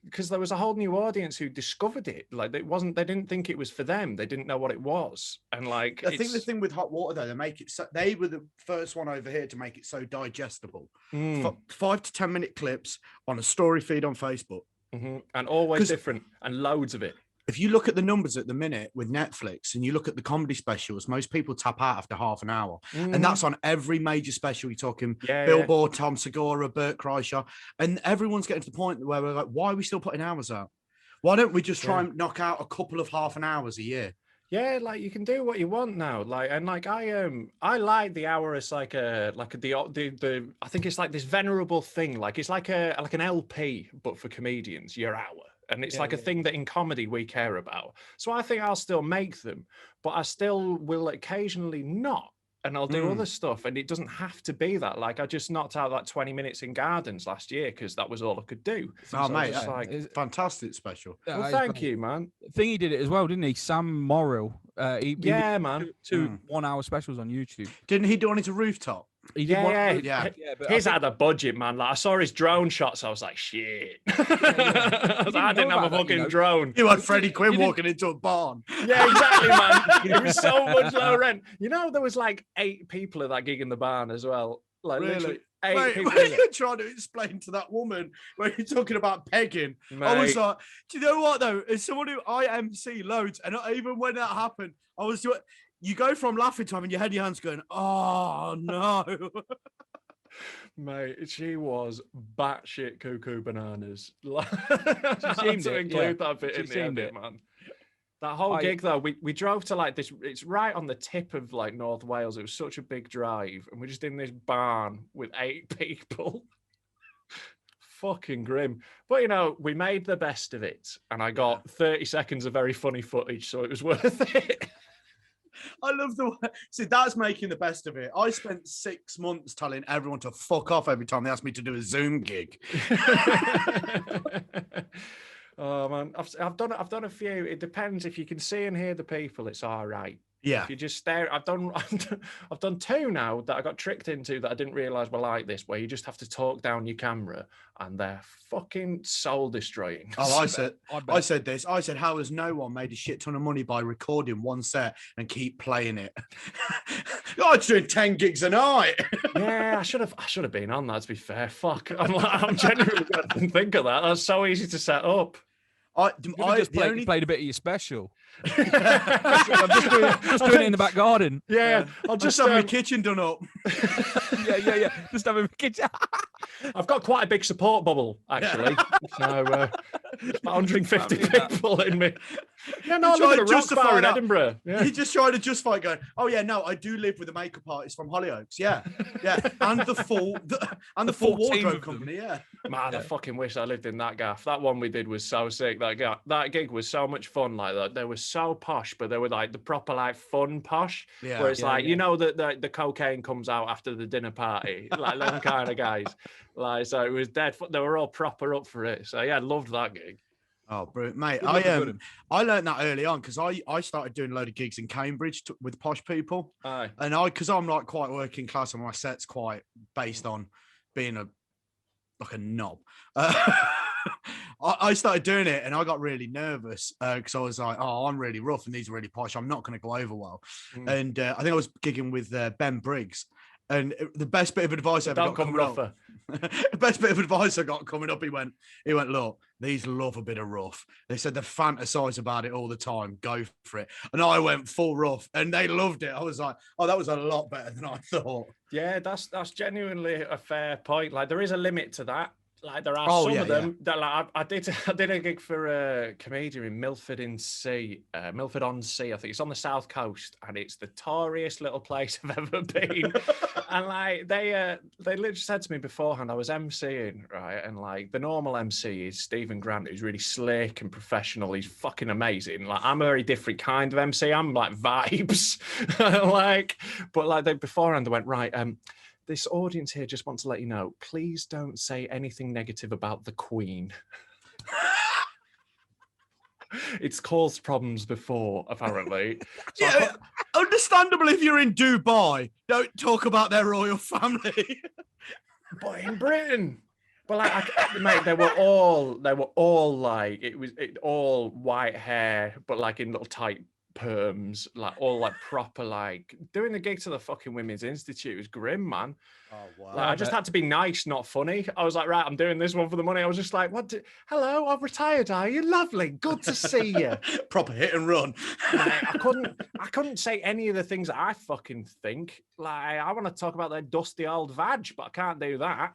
[SPEAKER 5] Because there was a whole new audience who discovered it. Like, they didn't think it was for them. They didn't know what it was. And like,
[SPEAKER 6] I think the thing with Hot Water though, they were the first one over here to make it so digestible. 5 to 10 minute clips on a story feed on Facebook.
[SPEAKER 5] And always different, and loads of it.
[SPEAKER 6] If you look at the numbers at the minute with Netflix and you look at the comedy specials, most people tap out after half an hour. And that's on every major special. You're talking Billboard, Tom Segura, Bert Kreischer. And everyone's getting to the point where we're like, why are we still putting hours out? Why don't we just try and knock out a couple of half an hours a year?
[SPEAKER 5] Yeah, like, you can do what you want now. Like, and like, I like the hour as like the I think it's like this venerable thing. Like, it's like an LP, but for comedians, your hour. And it's like a thing that in comedy we care about. So I think I'll still make them, but I still will occasionally not. And I'll do other stuff. And it doesn't have to be that. Like, I just knocked out that 20 minutes in Gardens last year because that was all I could do.
[SPEAKER 6] Oh,
[SPEAKER 5] so
[SPEAKER 6] mate,
[SPEAKER 5] like,
[SPEAKER 6] fantastic special.
[SPEAKER 5] well, thank you, man.
[SPEAKER 4] Thingy did it as well, didn't he? Sam Morrill. He
[SPEAKER 5] man.
[SPEAKER 4] Two 1 hour specials on YouTube.
[SPEAKER 6] Didn't he do on his rooftop?
[SPEAKER 4] He did
[SPEAKER 5] But he's had a budget, man. Like, I saw his drone shots. I was like, shit. I didn't have a fucking drone.
[SPEAKER 6] You had Freddie Quinn walking into a barn.
[SPEAKER 5] Yeah, exactly, man. It was so much low rent. You know, there was like 8 people at that gig in the barn as well. Like, literally 8 people.
[SPEAKER 6] When you're trying to explain to that woman when you're talking about pegging, I was like, do you know what though? As someone who I MC loads, and even when that happened, I was doing. You go from laughing to having your head in your hands going, oh no.
[SPEAKER 5] Mate, she was batshit cuckoo bananas.
[SPEAKER 4] She seemed
[SPEAKER 5] to include that bit in the edit, man. That whole gig though, we drove to like this, it's right on the tip of like North Wales. It was such a big drive, and we're just in this barn with 8 people. Fucking grim. But you know, we made the best of it, and I got 30 seconds of very funny footage, so it was worth it.
[SPEAKER 6] I love the way. See, that's making the best of it. I spent 6 months telling everyone to fuck off every time they asked me to do a Zoom gig.
[SPEAKER 5] Oh man, I've done a few. It depends. If you can see and hear the people, it's all right.
[SPEAKER 6] Yeah.
[SPEAKER 5] If you just stare, I've done 2 now that I got tricked into that I didn't realize were like this, where you just have to talk down your camera, and they're fucking soul destroying.
[SPEAKER 6] Oh, I said this. I said, how has no one made a shit ton of money by recording one set and keep playing it? I'm doing 10 gigs a night.
[SPEAKER 5] Yeah, I should have been on that. To be fair, fuck. I'm genuinely didn't think of that. That's so easy to set up.
[SPEAKER 4] I just played a bit of your special. I'm just doing it in the back garden.
[SPEAKER 5] Yeah, I'll just
[SPEAKER 6] have my kitchen done up.
[SPEAKER 4] yeah. Just having a kitchen.
[SPEAKER 5] I've got quite a big support bubble, actually. So, about 150 people in me. Yeah, no, I live at a rock bar in Edinburgh. Yeah.
[SPEAKER 6] He just tried to justify going, oh yeah, no, I do live with a makeup artist from Hollyoaks. Yeah. And the full wardrobe company. Yeah.
[SPEAKER 5] Man, I fucking wish I lived in that gaff. That one we did was so sick. That gig was so much fun. Like that, they were so posh, but they were like the proper like fun posh. Yeah. Where it's you know that the cocaine comes out after the dinner party, like them kind of guys. Like, so it was dead. They were all proper up for it. So yeah, I loved that gig.
[SPEAKER 6] Oh, brilliant, mate! I learned that early on because I started doing a load of gigs in Cambridge with posh people.
[SPEAKER 5] Aye.
[SPEAKER 6] And because I'm like quite working class and my set's quite based on being a knob. I started doing it and I got really nervous because I was like, oh, I'm really rough and these are really posh. I'm not going to go over well. And I think I was gigging with Ben Briggs. And the best bit of advice I ever got coming up, the best bit of advice I got coming up, he went, look, these love a bit of rough. They said they fantasize about it all the time. Go for it. And I went full rough and they loved it. I was like, oh, that was a lot better than I thought.
[SPEAKER 5] Yeah, that's genuinely a fair point. Like there is a limit to that. Like there are some of them that like I did a gig for a comedian in Milford on Sea. I think it's on the south coast, and it's the touriest little place I've ever been. And like they literally said to me beforehand, I was MCing, right? And like the normal MC is Stephen Grant, who's really slick and professional. He's fucking amazing. Like I'm a very different kind of MC. I'm like vibes, but they beforehand they went right. This audience here just wants to let you know, please don't say anything negative about the Queen. It's caused problems before, apparently. So
[SPEAKER 6] Understandable if you're in Dubai, don't talk about their royal family.
[SPEAKER 5] But in Britain, but mate, they were all like all white hair, but like in little tight perms, like all like proper, like doing the gig to the fucking Women's Institute was grim, man.
[SPEAKER 6] Oh wow!
[SPEAKER 5] Like, I just had to be nice, not funny. I was like, right, I'm doing this one for the money. I was just like, hello, I've retired. Are you? Lovely, good to see you.
[SPEAKER 6] Proper hit and run.
[SPEAKER 5] I couldn't say any of the things that I fucking think. Like I want to talk about their dusty old vag, but I can't do that.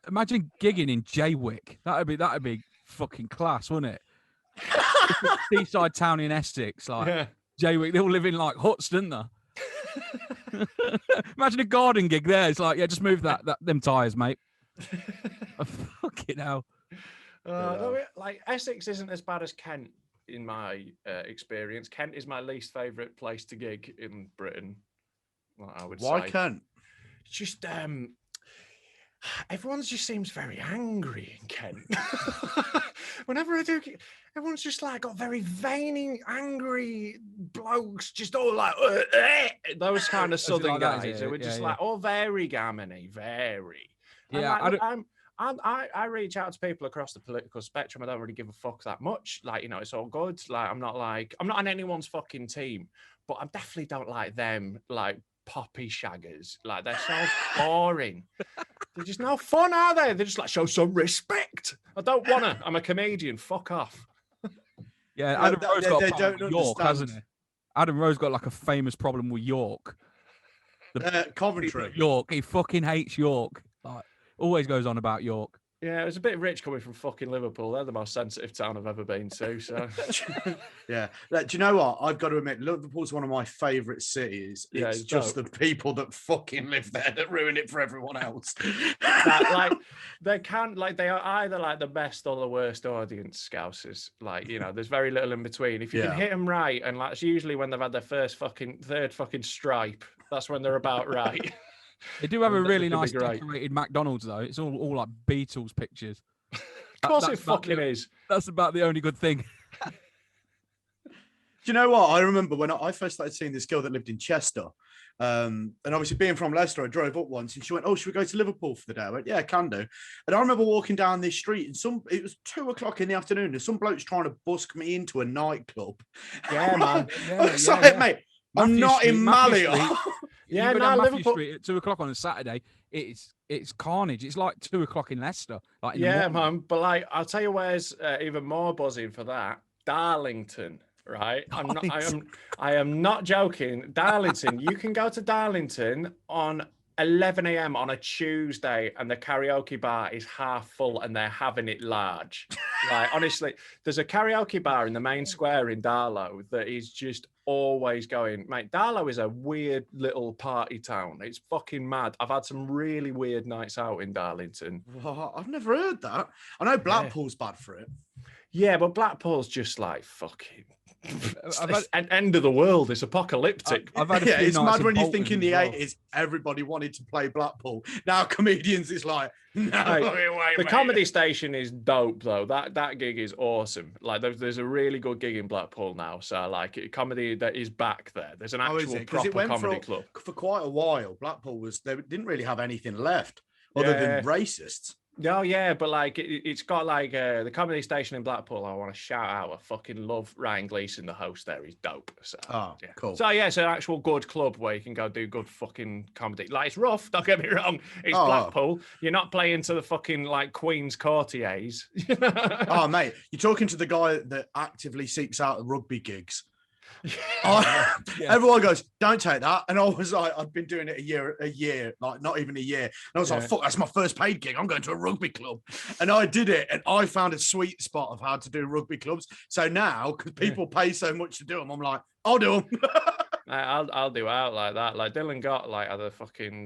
[SPEAKER 4] Imagine gigging in Jaywick. That'd be fucking class, wouldn't it? Seaside town in Essex, like Jaywick. They all live in like huts, don't they? Imagine a garden gig there. It's like, yeah, just move them tires, mate. Fucking hell.
[SPEAKER 5] Like Essex isn't as bad as Kent in my experience. Kent is my least favourite place to gig in Britain. I would say.
[SPEAKER 6] Why Kent?
[SPEAKER 5] Just everyone just seems very angry in Kent. Whenever I do, everyone's just like got very veiny, angry blokes, just all like those kind of southern guys who are just like all very gammony, very.
[SPEAKER 4] Yeah,
[SPEAKER 5] I reach out to people across the political spectrum. I don't really give a fuck that much. Like, you know, it's all good. Like, I'm not on anyone's fucking team, but I definitely don't like them, like poppy shaggers. Like, they're so boring. They're just no fun, are they? They're just like, show some respect. I don't want to. I'm a comedian. Fuck off.
[SPEAKER 4] Yeah, Adam Rose got a problem with York, hasn't he? Adam Rose got like a famous problem with York.
[SPEAKER 6] Coventry.
[SPEAKER 4] York. He fucking hates York. Like, always goes on about York.
[SPEAKER 5] Yeah, it was a bit rich coming from fucking Liverpool. They're the most sensitive town I've ever been to. So,
[SPEAKER 6] yeah. Do you know what? I've got to admit, Liverpool's one of my favourite cities. It's just the people that fucking live there that ruin it for everyone else.
[SPEAKER 5] They are either like the best or the worst audience, Scousers. Like, you know, there's very little in between. If you can hit them right, and that's usually when they've had their third fucking stripe. That's when they're about right.
[SPEAKER 4] They do have a really nice decorated McDonald's, though. It's all like Beatles pictures.
[SPEAKER 5] Of course it fucking is.
[SPEAKER 4] That's about the only good thing.
[SPEAKER 6] Do you know what? I remember when I first started seeing this girl that lived in Chester. And obviously being from Leicester, I drove up once and she went, oh, should we go to Liverpool for the day? I went, yeah, can do. And I remember walking down this street and it was 2:00 in the afternoon and some bloke's trying to busk me into a nightclub.
[SPEAKER 5] Yeah, man.
[SPEAKER 6] Mate, I'm not in Malio.
[SPEAKER 4] Yeah, no, Liverpool Street at 2:00 on a Saturday. It's carnage. It's like 2:00 in Leicester. Like
[SPEAKER 5] man. But like, I'll tell you where's even more buzzing for that. Darlington, right? I am not joking. Darlington. You can go to Darlington on 11 a.m. on a Tuesday, and the karaoke bar is half full, and they're having it large. Like, honestly, there's a karaoke bar in the main square in Darlow that is just always going. Mate, Darlow is a weird little party town. It's fucking mad. I've had some really weird nights out in Darlington.
[SPEAKER 6] Oh, I've never heard that. I know Blackpool's bad for it.
[SPEAKER 5] Yeah, but Blackpool's just like fucking end of the world. It's apocalyptic.
[SPEAKER 6] It's mad when you think in the 80s everybody wanted to play Blackpool. Now comedians is like, no.
[SPEAKER 5] The comedy station is dope though. That gig is awesome. Like there's a really good gig in Blackpool now. So like comedy that is back there. There's an actual proper comedy club.
[SPEAKER 6] For quite a while, Blackpool they didn't really have anything left other than racists.
[SPEAKER 5] No, yeah, but like it's got like the comedy station in Blackpool. I want to shout out. I fucking love Ryan Gleason, the host there. He's dope. So,
[SPEAKER 6] Oh,
[SPEAKER 5] yeah.
[SPEAKER 6] cool.
[SPEAKER 5] So yeah, it's an actual good club where you can go do good fucking comedy. Like it's rough. Don't get me wrong. It's
[SPEAKER 6] Oh.
[SPEAKER 5] Blackpool. You're not playing to the fucking like Queen's courtiers.
[SPEAKER 6] Oh, mate, you're talking to the guy that actively seeks out the rugby gigs. Everyone goes, don't take that. And I was like, I'd been doing it a year, like not even a year. And I was like, fuck, that's my first paid gig. I'm going to a rugby club. And I did it. And I found a sweet spot of how to do rugby clubs. So now, because people pay so much to do them, I'm like, I'll do them.
[SPEAKER 5] I'll do out like that. Like Dylan got like had a fucking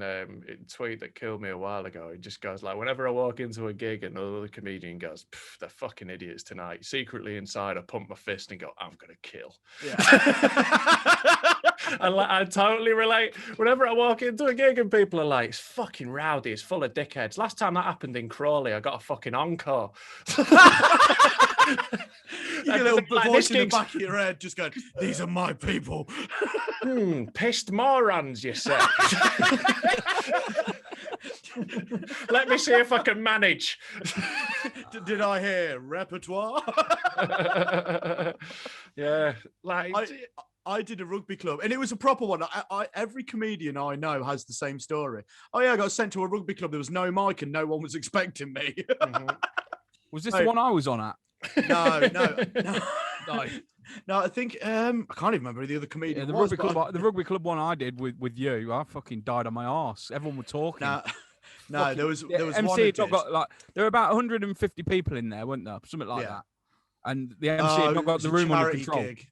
[SPEAKER 5] tweet that killed me a while ago. He just goes like, whenever I walk into a gig and another comedian goes, they're fucking idiots tonight. Secretly inside, I pump my fist and go, I'm gonna kill.
[SPEAKER 6] Yeah.
[SPEAKER 5] And like, I totally relate. Whenever I walk into a gig and people are like, it's fucking rowdy, it's full of dickheads. Last time that happened in Crawley, I got a fucking encore.
[SPEAKER 6] You get a little
[SPEAKER 5] Like,
[SPEAKER 6] voice
[SPEAKER 5] this
[SPEAKER 6] in the
[SPEAKER 5] gig's-
[SPEAKER 6] back of your head just going, these are my people.
[SPEAKER 5] Pissed morons, you say. Let me see if I can manage.
[SPEAKER 6] Did I hear repertoire?
[SPEAKER 5] Yeah, like
[SPEAKER 6] I did a rugby club and it was a proper one. Every comedian I know has the same story. Oh yeah, I got sent to a rugby club. There was no mic and no one was expecting me.
[SPEAKER 4] Was this the one I was on at?
[SPEAKER 6] No, I think I can't even remember who the other comedian
[SPEAKER 4] Yeah, the
[SPEAKER 6] was.
[SPEAKER 4] rugby club one I did with you, I fucking died on my arse. Everyone was talking.
[SPEAKER 6] No, there was one.
[SPEAKER 4] MC
[SPEAKER 6] that
[SPEAKER 4] had not
[SPEAKER 6] did.
[SPEAKER 4] got like there were about 150 people in there, weren't there? Something like
[SPEAKER 6] Yeah.
[SPEAKER 4] that. And the MC had not got the room under control.
[SPEAKER 6] Gig.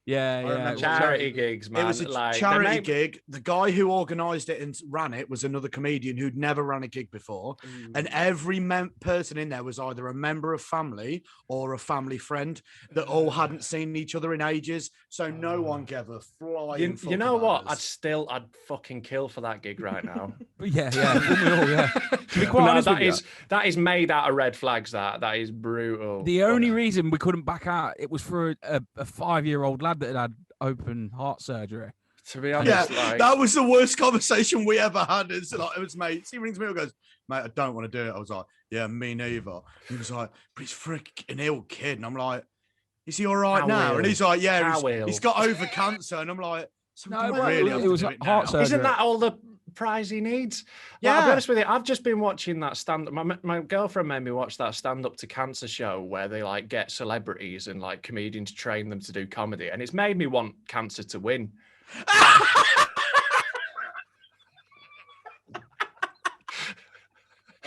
[SPEAKER 4] Yeah, yeah.
[SPEAKER 6] remember
[SPEAKER 5] charity gigs, man.
[SPEAKER 6] It was a
[SPEAKER 5] like,
[SPEAKER 6] charity gig. The guy who organised it and ran it was another comedian who'd never ran a gig before. And every person in there was either a member of family or a family friend that all hadn't seen each other in ages. So no one gave a flying fuck
[SPEAKER 5] You know
[SPEAKER 6] about
[SPEAKER 5] what?
[SPEAKER 6] us.
[SPEAKER 5] I'd fucking kill for that gig right now.
[SPEAKER 4] Yeah, wouldn't we all, yeah. To be quite
[SPEAKER 5] No,
[SPEAKER 4] honest with you,
[SPEAKER 5] that is made out of red flags. That is brutal.
[SPEAKER 4] the only reason we couldn't back out, it was for a 5-year-old lad that had open heart surgery.
[SPEAKER 5] To be honest,
[SPEAKER 6] Yeah,
[SPEAKER 5] like,
[SPEAKER 6] that was the worst conversation we ever had. It's like, it was mates. He rings me and goes, mate, I don't want to do it. I was like, yeah, me neither. He was like, but he's freaking ill kid. And I'm like, is he all right
[SPEAKER 5] How
[SPEAKER 6] now?
[SPEAKER 5] ill?
[SPEAKER 6] And he's like, yeah,
[SPEAKER 5] How ill?
[SPEAKER 6] he's got over cancer. And I'm like, so
[SPEAKER 4] No,
[SPEAKER 6] do I
[SPEAKER 4] well,
[SPEAKER 6] really have
[SPEAKER 4] it
[SPEAKER 6] to
[SPEAKER 4] was
[SPEAKER 6] do it
[SPEAKER 4] heart
[SPEAKER 6] now?
[SPEAKER 4] surgery.
[SPEAKER 5] isn't that all the prize he needs? Like, I'll be honest with you, I've just been watching that stand. My girlfriend made me watch that stand up to cancer show where they like get celebrities and like comedians train them to do comedy, and it's made me want cancer to win.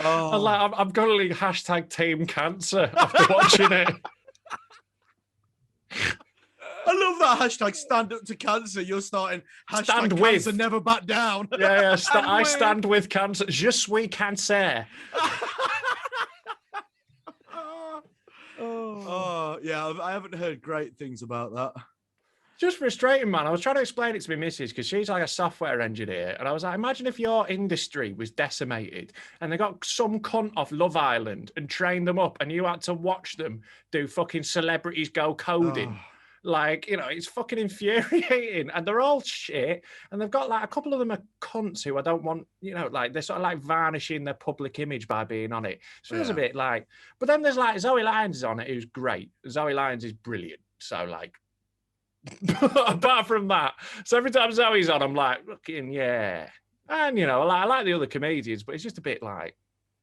[SPEAKER 6] Oh.
[SPEAKER 5] I'm going to leave hashtag Team Cancer after watching it.
[SPEAKER 6] I love that hashtag stand up to cancer. You're starting hashtag
[SPEAKER 5] Stand
[SPEAKER 6] cancer
[SPEAKER 5] with.
[SPEAKER 6] never back down.
[SPEAKER 5] Yeah, I stand with cancer. Je suis cancer.
[SPEAKER 6] Oh, yeah, I haven't heard great things about that.
[SPEAKER 5] Just frustrating, man. I was trying to explain it to my missus because she's like a software engineer. And I was like, imagine if your industry was decimated and they got some cunt off Love Island and trained them up and you had to watch them do fucking celebrities go coding. Like, you know, it's fucking infuriating. And they're all shit. And they've got like a couple of them are cunts who I don't want, you know, like they're sort of like varnishing their public image by being on it. So it feels a bit like, but then there's like Zoe Lyons is on it, who's great. Zoe Lyons is brilliant. So like, apart from that, so every time Zoe's on, I'm like, fucking yeah. And you know, I like the other comedians, but it's just a bit like,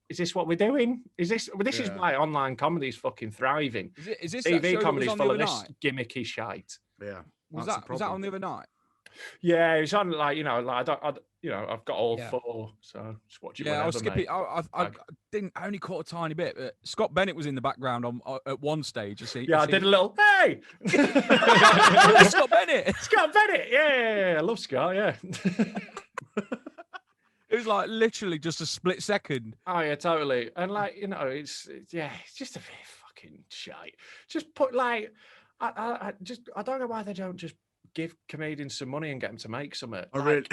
[SPEAKER 5] is this what we're doing? Is this is why online comedy is fucking thriving?
[SPEAKER 4] Is this that show
[SPEAKER 5] TV
[SPEAKER 4] that
[SPEAKER 5] comedy's
[SPEAKER 4] was on
[SPEAKER 5] full
[SPEAKER 4] the
[SPEAKER 5] of
[SPEAKER 4] other
[SPEAKER 5] this
[SPEAKER 4] night?
[SPEAKER 5] gimmicky shite.
[SPEAKER 6] Yeah.
[SPEAKER 4] Was
[SPEAKER 6] that's the
[SPEAKER 4] that on
[SPEAKER 6] problem.
[SPEAKER 4] the other night?
[SPEAKER 5] Yeah, it's on like, you know, like I've got all
[SPEAKER 4] Yeah.
[SPEAKER 5] 4, so just watch it.
[SPEAKER 4] Yeah, I was
[SPEAKER 5] whenever,
[SPEAKER 4] skipping.
[SPEAKER 5] mate.
[SPEAKER 4] I only caught a tiny bit. But Scott Bennett was in the background on at one stage. You see?
[SPEAKER 5] Yeah, I did a little hey.
[SPEAKER 4] Scott Bennett.
[SPEAKER 5] Scott Bennett, yeah, I love Scott, yeah.
[SPEAKER 4] It was like literally just a split second.
[SPEAKER 5] Oh yeah, totally. And like, you know, it's just a bit fucking shite. Just put like, I don't know why they don't just give comedians some money and get them to make something.
[SPEAKER 6] I really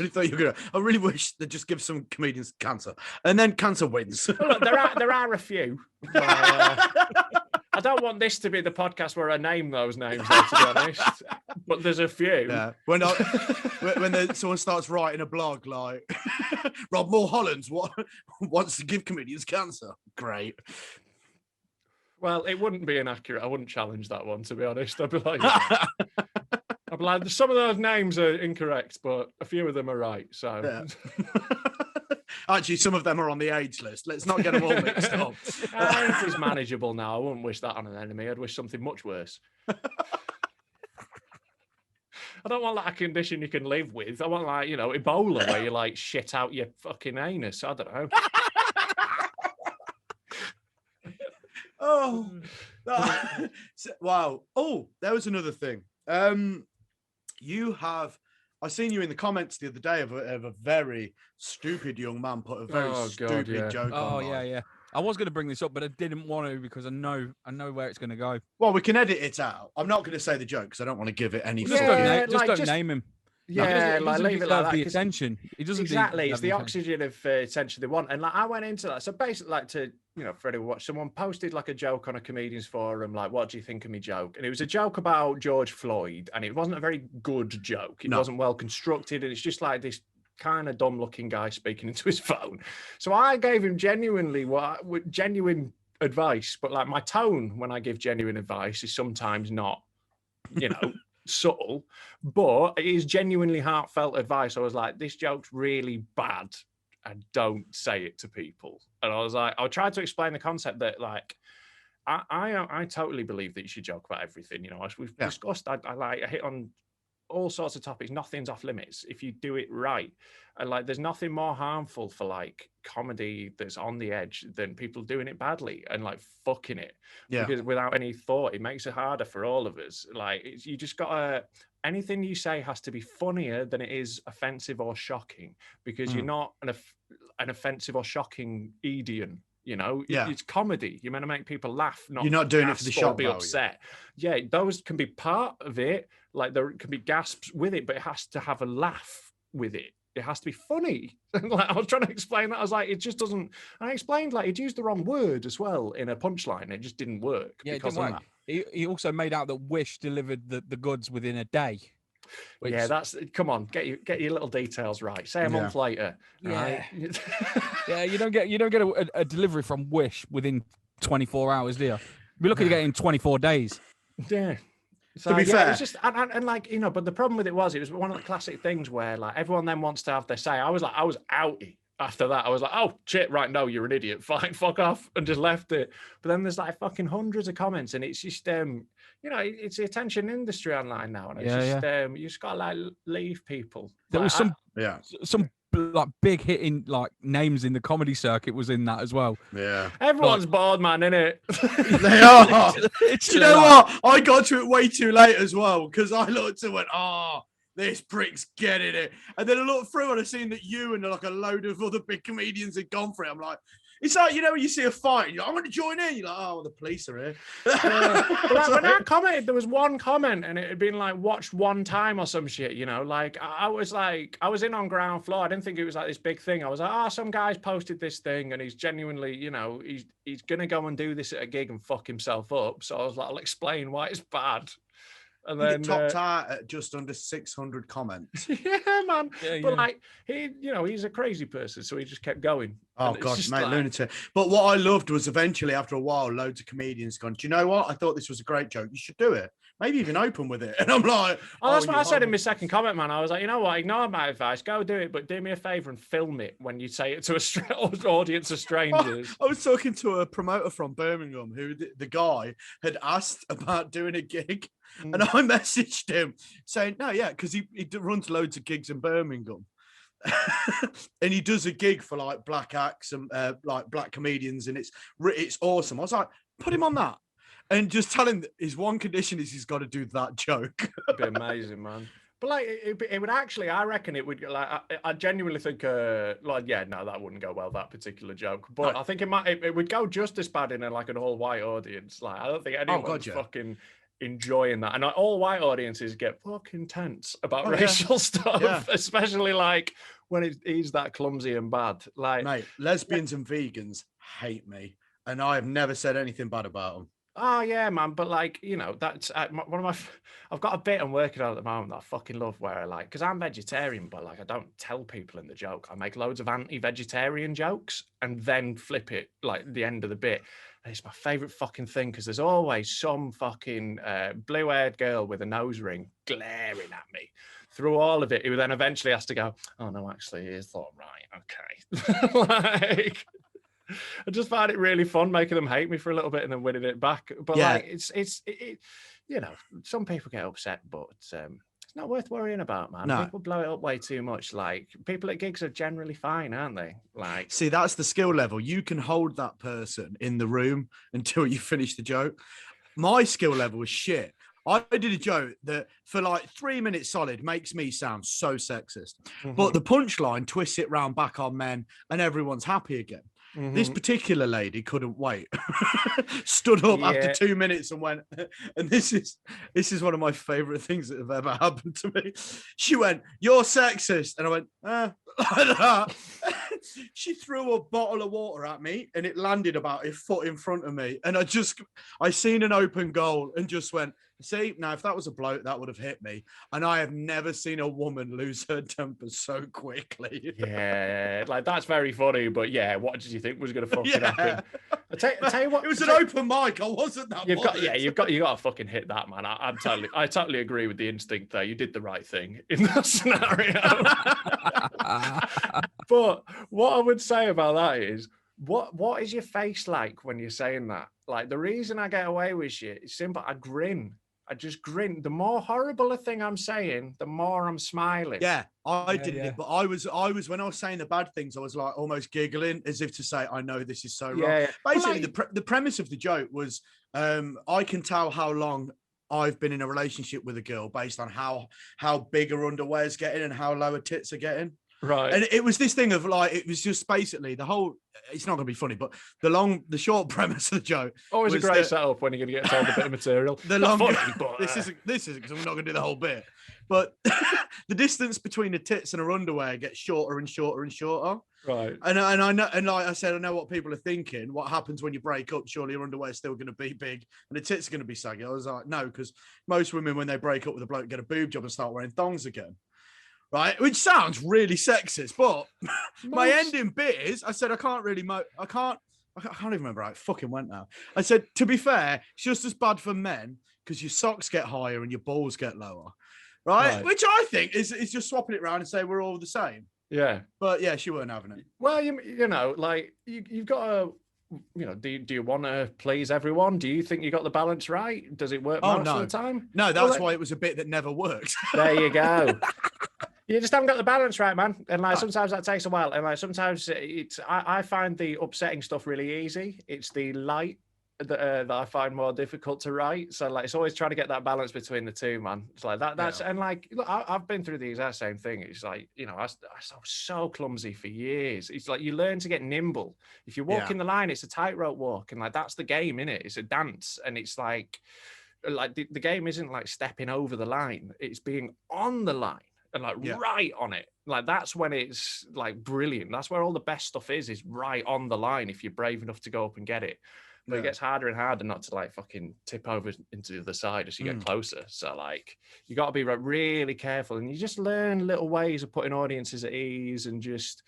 [SPEAKER 6] thought you were gonna. I really wish they'd just give some comedians cancer, and then cancer wins.
[SPEAKER 5] Look, there are a few. I don't want this to be the podcast where I name those names, though, to be honest. But there's a few.
[SPEAKER 6] Yeah. When someone starts writing a blog like Rob Mulholland wants to give comedians cancer. Great.
[SPEAKER 5] Well, it wouldn't be inaccurate. I wouldn't challenge that one, to be honest. I'd be like, some of those names are incorrect, but a few of them are right. So,
[SPEAKER 6] Yeah. Actually, some of them are on the AIDS list. Let's not get them all mixed up.
[SPEAKER 5] AIDS is manageable now. I wouldn't wish that on an enemy. I'd wish something much worse. I don't want like a condition you can live with. I want like, Ebola, where you like shit out your fucking anus. I don't know.
[SPEAKER 6] Oh, wow. Oh, there was another thing. I seen you in the comments the other day of a very stupid young man put a very stupid joke on.
[SPEAKER 4] Oh, yeah. I was going to bring this up, but I didn't want to because I know where it's going to go.
[SPEAKER 6] Well, we can edit it out. I'm not going to say the joke because I don't want to give it any.
[SPEAKER 4] Just don't name him.
[SPEAKER 5] Yeah,
[SPEAKER 4] he doesn't
[SPEAKER 5] leave it like that.
[SPEAKER 4] The attention. He doesn't
[SPEAKER 5] exactly. It's the
[SPEAKER 4] attention.
[SPEAKER 5] oxygen of attention they want. And like I went into that. So basically, like for anyone watch, someone posted like a joke on a comedians forum, like, "What do you think of me?" joke, and it was a joke about George Floyd, and it wasn't a very good joke. It wasn't well constructed, and it's just like this kind of dumb-looking guy speaking into his phone. So I gave him genuine advice, but like my tone when I give genuine advice is sometimes not, subtle, but it is genuinely heartfelt advice. I was like, this joke's really bad and don't say it to people. And I was like, I tried to explain the concept that like I totally believe that you should joke about everything. As we've discussed, I hit on all sorts of topics. Nothing's off limits if you do it right. And like there's nothing more harmful for like comedy that's on the edge than people doing it badly and like fucking it. Because without any thought, it makes it harder for all of us. Like you just gotta, anything you say has to be funnier than it is offensive or shocking, because you're not an offensive or shocking Edian. It's comedy. You're meant to make people laugh. You're
[SPEAKER 6] not doing it for the shock
[SPEAKER 5] be
[SPEAKER 6] value.
[SPEAKER 5] upset. Yeah, those can be part of it. Like there can be gasps with it, but it has to have a laugh with it. It has to be funny. Like I was trying to explain that. I was like, it just doesn't. And I explained like he'd used the wrong word as well in a punchline. It just didn't work.
[SPEAKER 4] Yeah, it didn't work. He also made out that Wish delivered the goods within a day.
[SPEAKER 5] Yeah, that's come on, get your little details right. Say a month later.
[SPEAKER 4] Yeah.
[SPEAKER 5] Right?
[SPEAKER 4] Yeah, you don't get a delivery from Wish within 24 hours, do you? We're looking to get it in 24 days.
[SPEAKER 5] Yeah. So,
[SPEAKER 6] to be fair,
[SPEAKER 5] it's just and like but the problem with it was one of the classic things where like everyone then wants to have their say. I was outy after that. I was like, oh shit, right, no, you're an idiot. Fine, fuck off, and just left it. But then there's like fucking hundreds of comments, and it's just it's the attention industry online now, and it's you just gotta like leave people.
[SPEAKER 4] There was some like big hitting like names in the comedy circuit was in that as well.
[SPEAKER 6] Yeah,
[SPEAKER 5] everyone's bored, man, innit?
[SPEAKER 6] They are. Do you know what? I got to it way too late as well because I looked and went, this prick's getting it. And then I looked through and I seen that you and like a load of other big comedians had gone for it. I'm like, it's like, when you see a fight, you're like, I want to join in. You're like, oh, well, the police are here.
[SPEAKER 5] But like, when I commented, there was one comment and it had been like watched one time or some shit, like I was in on ground floor. I didn't think it was like this big thing. I was like, some guy's posted this thing and he's genuinely, he's going to go and do this at a gig and fuck himself up. So I was like, I'll explain why it's bad. And then
[SPEAKER 6] topped out at just under 600 comments.
[SPEAKER 5] Yeah, man. But like he's a crazy person, so he just kept going.
[SPEAKER 6] Oh God, mate, lunatic. But what I loved was eventually, after a while, loads of comedians gone, do you know what? I thought this was a great joke. You should do it. Maybe even open with it. And I'm like,
[SPEAKER 5] that's what I said in my second comment, man. I was like, you know what? Ignore my advice. Go do it, but do me a favor and film it when you say it to a audience of strangers.
[SPEAKER 6] I was talking to a promoter from Birmingham who the guy had asked about doing a gig. And I messaged him saying, no, yeah, because he runs loads of gigs in Birmingham. And he does a gig for like black acts and like black comedians. And it's awesome. I was like, put him on that. And just tell him that his one condition is he's got to do that joke.
[SPEAKER 5] It'd be amazing, man. But like, it would actually, I reckon it would, like, I genuinely think, that wouldn't go well, that particular joke. But no. I think it would go just as bad in an all-white audience. Like, I don't think anyone's fucking enjoying that. And all white audiences get fucking tense about racial stuff, especially like when he's that clumsy and bad. Like,
[SPEAKER 6] mate, lesbians and vegans hate me, and I have never said anything bad about them.
[SPEAKER 5] Oh yeah, man. But like, you know, that's one of my. I've got a bit I'm working on at the moment that I fucking love, where I like, because I'm vegetarian, but like I don't tell people in the joke. I make loads of anti-vegetarian jokes and then flip it like the end of the bit. And it's my favorite fucking thing because there's always some fucking blue-haired girl with a nose ring glaring at me through all of it, who then eventually has to go, "Oh no, actually, it's all right, okay." Like. I just find it really fun making them hate me for a little bit and then winning it back. But
[SPEAKER 6] Yeah.
[SPEAKER 5] like, you know, some people get upset, but it's not worth worrying about, man.
[SPEAKER 6] No.
[SPEAKER 5] People blow it up way too much. Like, people at gigs are generally fine, aren't they? Like,
[SPEAKER 6] See, that's the skill level. You can hold that person in the room until you finish the joke. My skill level is shit. I did a joke that for like 3 minutes solid makes me sound so sexist, but the punchline twists it round back on men and everyone's happy again. This particular lady couldn't wait. Stood up after 2 minutes and went, and this is one of my favorite things that have ever happened to me. She went, "You're sexist," and I went, like that. She threw a bottle of water at me and it landed about a foot in front of me. And I seen an open goal and just went, "See, now if that was a bloke, that would have hit me." And I have never seen a woman lose her temper so quickly.
[SPEAKER 5] yeah, like that's very funny. But yeah, what did you think was going to fucking happen? I tell you what,
[SPEAKER 6] It was an open mic. I wasn't that.
[SPEAKER 5] You've got to fucking hit that, man. I totally agree with the instinct there. You did the right thing in that scenario. But what I would say about that is, what is your face like when you're saying that? Like, the reason I get away with shit is simple. I grin. I just grin. The more horrible a thing I'm saying, the more I'm smiling.
[SPEAKER 6] Yeah, I did it, but I was when I was saying the bad things, I was like almost giggling as if to say, "I know this is so wrong."
[SPEAKER 5] Yeah.
[SPEAKER 6] Basically, the premise of the joke was, I can tell how long I've been in a relationship with a girl based on how big her underwear's getting and how low her tits are getting.
[SPEAKER 5] Right.
[SPEAKER 6] And it was this thing of like, it was just basically the whole, it's not going to be funny, but the short premise of the joke.
[SPEAKER 5] Always a great setup when you're going to get told a bit of material.
[SPEAKER 6] The long, this isn't because I'm not going to do the whole bit, but the distance between the tits and her underwear gets shorter and shorter and shorter.
[SPEAKER 5] Right.
[SPEAKER 6] And I know, and like I said, I know what people are thinking. What happens when you break up? Surely your underwear is still going to be big and the tits are going to be saggy. I was like, no, because most women, when they break up with a bloke, get a boob job and start wearing thongs again. Right, which sounds really sexist, but my ending bit is, I said, I can't even remember how it fucking went now. I said, to be fair, it's just as bad for men because your socks get higher and your balls get lower, right? Which I think is just swapping it around and say we're all the same.
[SPEAKER 5] Yeah.
[SPEAKER 6] But yeah, she weren't having it.
[SPEAKER 5] Well, you know, like you've got to, you know, do you want to please everyone? Do you think you got the balance right? Does it work most of the time?
[SPEAKER 6] No, that's why it was a bit that never worked.
[SPEAKER 5] There you go. You just haven't got the balance right, man. And like sometimes that takes a while. And like sometimes I find the upsetting stuff really easy. It's the light that I find more difficult to write. So like it's always trying to get that balance between the two, man. It's like that's and like look, I've been through the exact same thing. It's like, you know, I was so clumsy for years. It's like you learn to get nimble. If you're walking the line, it's a tightrope walk, and like that's the game, innit? It's a dance, and it's like the game isn't like stepping over the line. It's being on the line. And like right on it, like that's when it's like brilliant. That's where all the best stuff is right on the line if you're brave enough to go up and get it. But it gets harder and harder not to like fucking tip over into the other side as you get closer. So like you got to be really careful, and you just learn little ways of putting audiences at ease. And just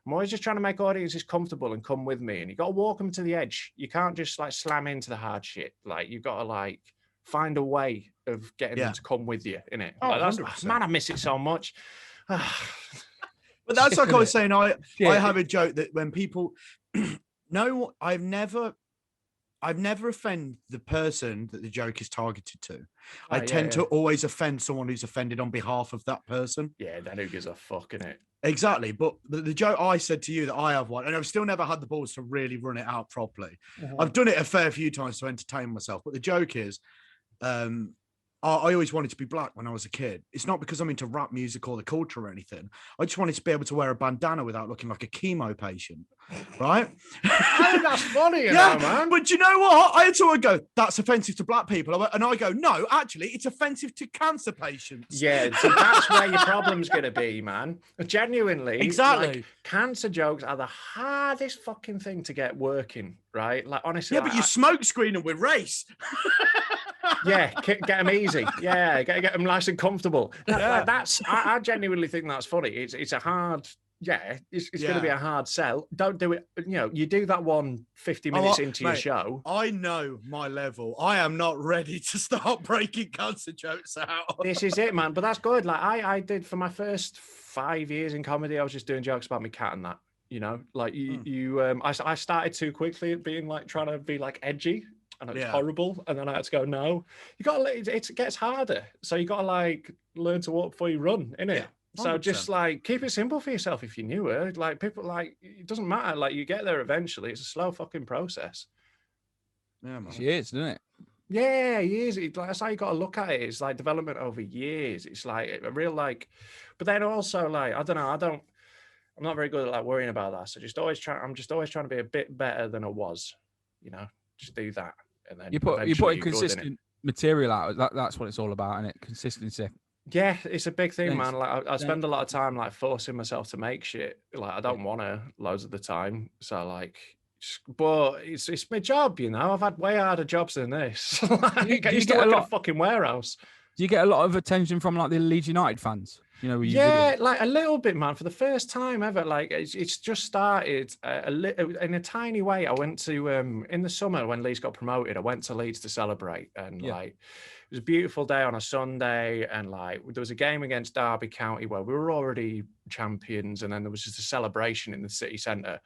[SPEAKER 5] I'm always just trying to make audiences comfortable and come with me. And you got to walk them to the edge. You can't just like slam into the hard shit. Like you've got to like find a way of getting them to come with you in it.
[SPEAKER 6] Oh,
[SPEAKER 5] like, man, I miss it so much.
[SPEAKER 6] But that's like I was saying. I have a joke that when people know, I've never offended the person that the joke is targeted to. I tend to always offend someone who's offended on behalf of that person.
[SPEAKER 5] Yeah, then who gives a fuck, innit?
[SPEAKER 6] Exactly. But the joke I said to you that I have one, and I've still never had the balls to really run it out properly. I've done it a fair few times to entertain myself. But the joke is, I always wanted to be black when I was a kid. It's not because I'm into rap music or the culture or anything. I just wanted to be able to wear a bandana without looking like a chemo patient, right?
[SPEAKER 5] I think that's funny, you
[SPEAKER 6] Yeah,
[SPEAKER 5] know, man.
[SPEAKER 6] but you know what? I had someone go, that's offensive to black people. And I go, no, actually, it's offensive to cancer patients.
[SPEAKER 5] Yeah, so that's where your problem's going to be, man. Genuinely.
[SPEAKER 6] Exactly.
[SPEAKER 5] Like, cancer jokes are the hardest fucking thing to get working, right? Like, honestly.
[SPEAKER 6] Yeah, but you smoke screen them with race.
[SPEAKER 5] Yeah, get them easy. Yeah, get them nice and comfortable. I genuinely think that's funny. It's a hard, it's going to be a hard sell. Don't do it. You know, you do that one 50 minutes into your show.
[SPEAKER 6] I know my level. I am not ready to start breaking cancer jokes out.
[SPEAKER 5] This is it, man. But that's good. Like I did for my first 5 years in comedy. I was just doing jokes about my cat and that. You know, like I started too quickly at being like trying to be like edgy. And it was horrible, and then I had to go. No, you got to. It gets harder, so you got to like learn to walk before you run, innit? Yeah, so just like keep it simple for yourself. If you're newer, like people, like it doesn't matter. Like you get there eventually. It's a slow fucking process.
[SPEAKER 6] Yeah, man.
[SPEAKER 4] She is, isn't it?
[SPEAKER 5] Yeah, years. That's how you got to look at it. It's like development over years. It's like a real like, but then also like I don't know. I'm not very good at like worrying about that. So I'm just always trying to be a bit better than I was. You know, just do that. And then
[SPEAKER 4] you put consistent material out. That's what it's all about, and consistency.
[SPEAKER 5] Yeah, it's a big thing, man. Like I spend a lot of time like forcing myself to make shit. Like I don't want to loads of the time. So like, but it's my job, you know. I've had way harder jobs than this. Like, I used to work in a fucking warehouse.
[SPEAKER 4] Do you get a lot of attention from like the Leeds United fans? You know,
[SPEAKER 5] like a little bit, man. For the first time ever, like it's just started in a tiny way. I went to in the summer when Leeds got promoted. I went to Leeds to celebrate, and like it was a beautiful day on a Sunday, and like there was a game against Derby County where we were already champions, and then there was just a celebration in the city centre,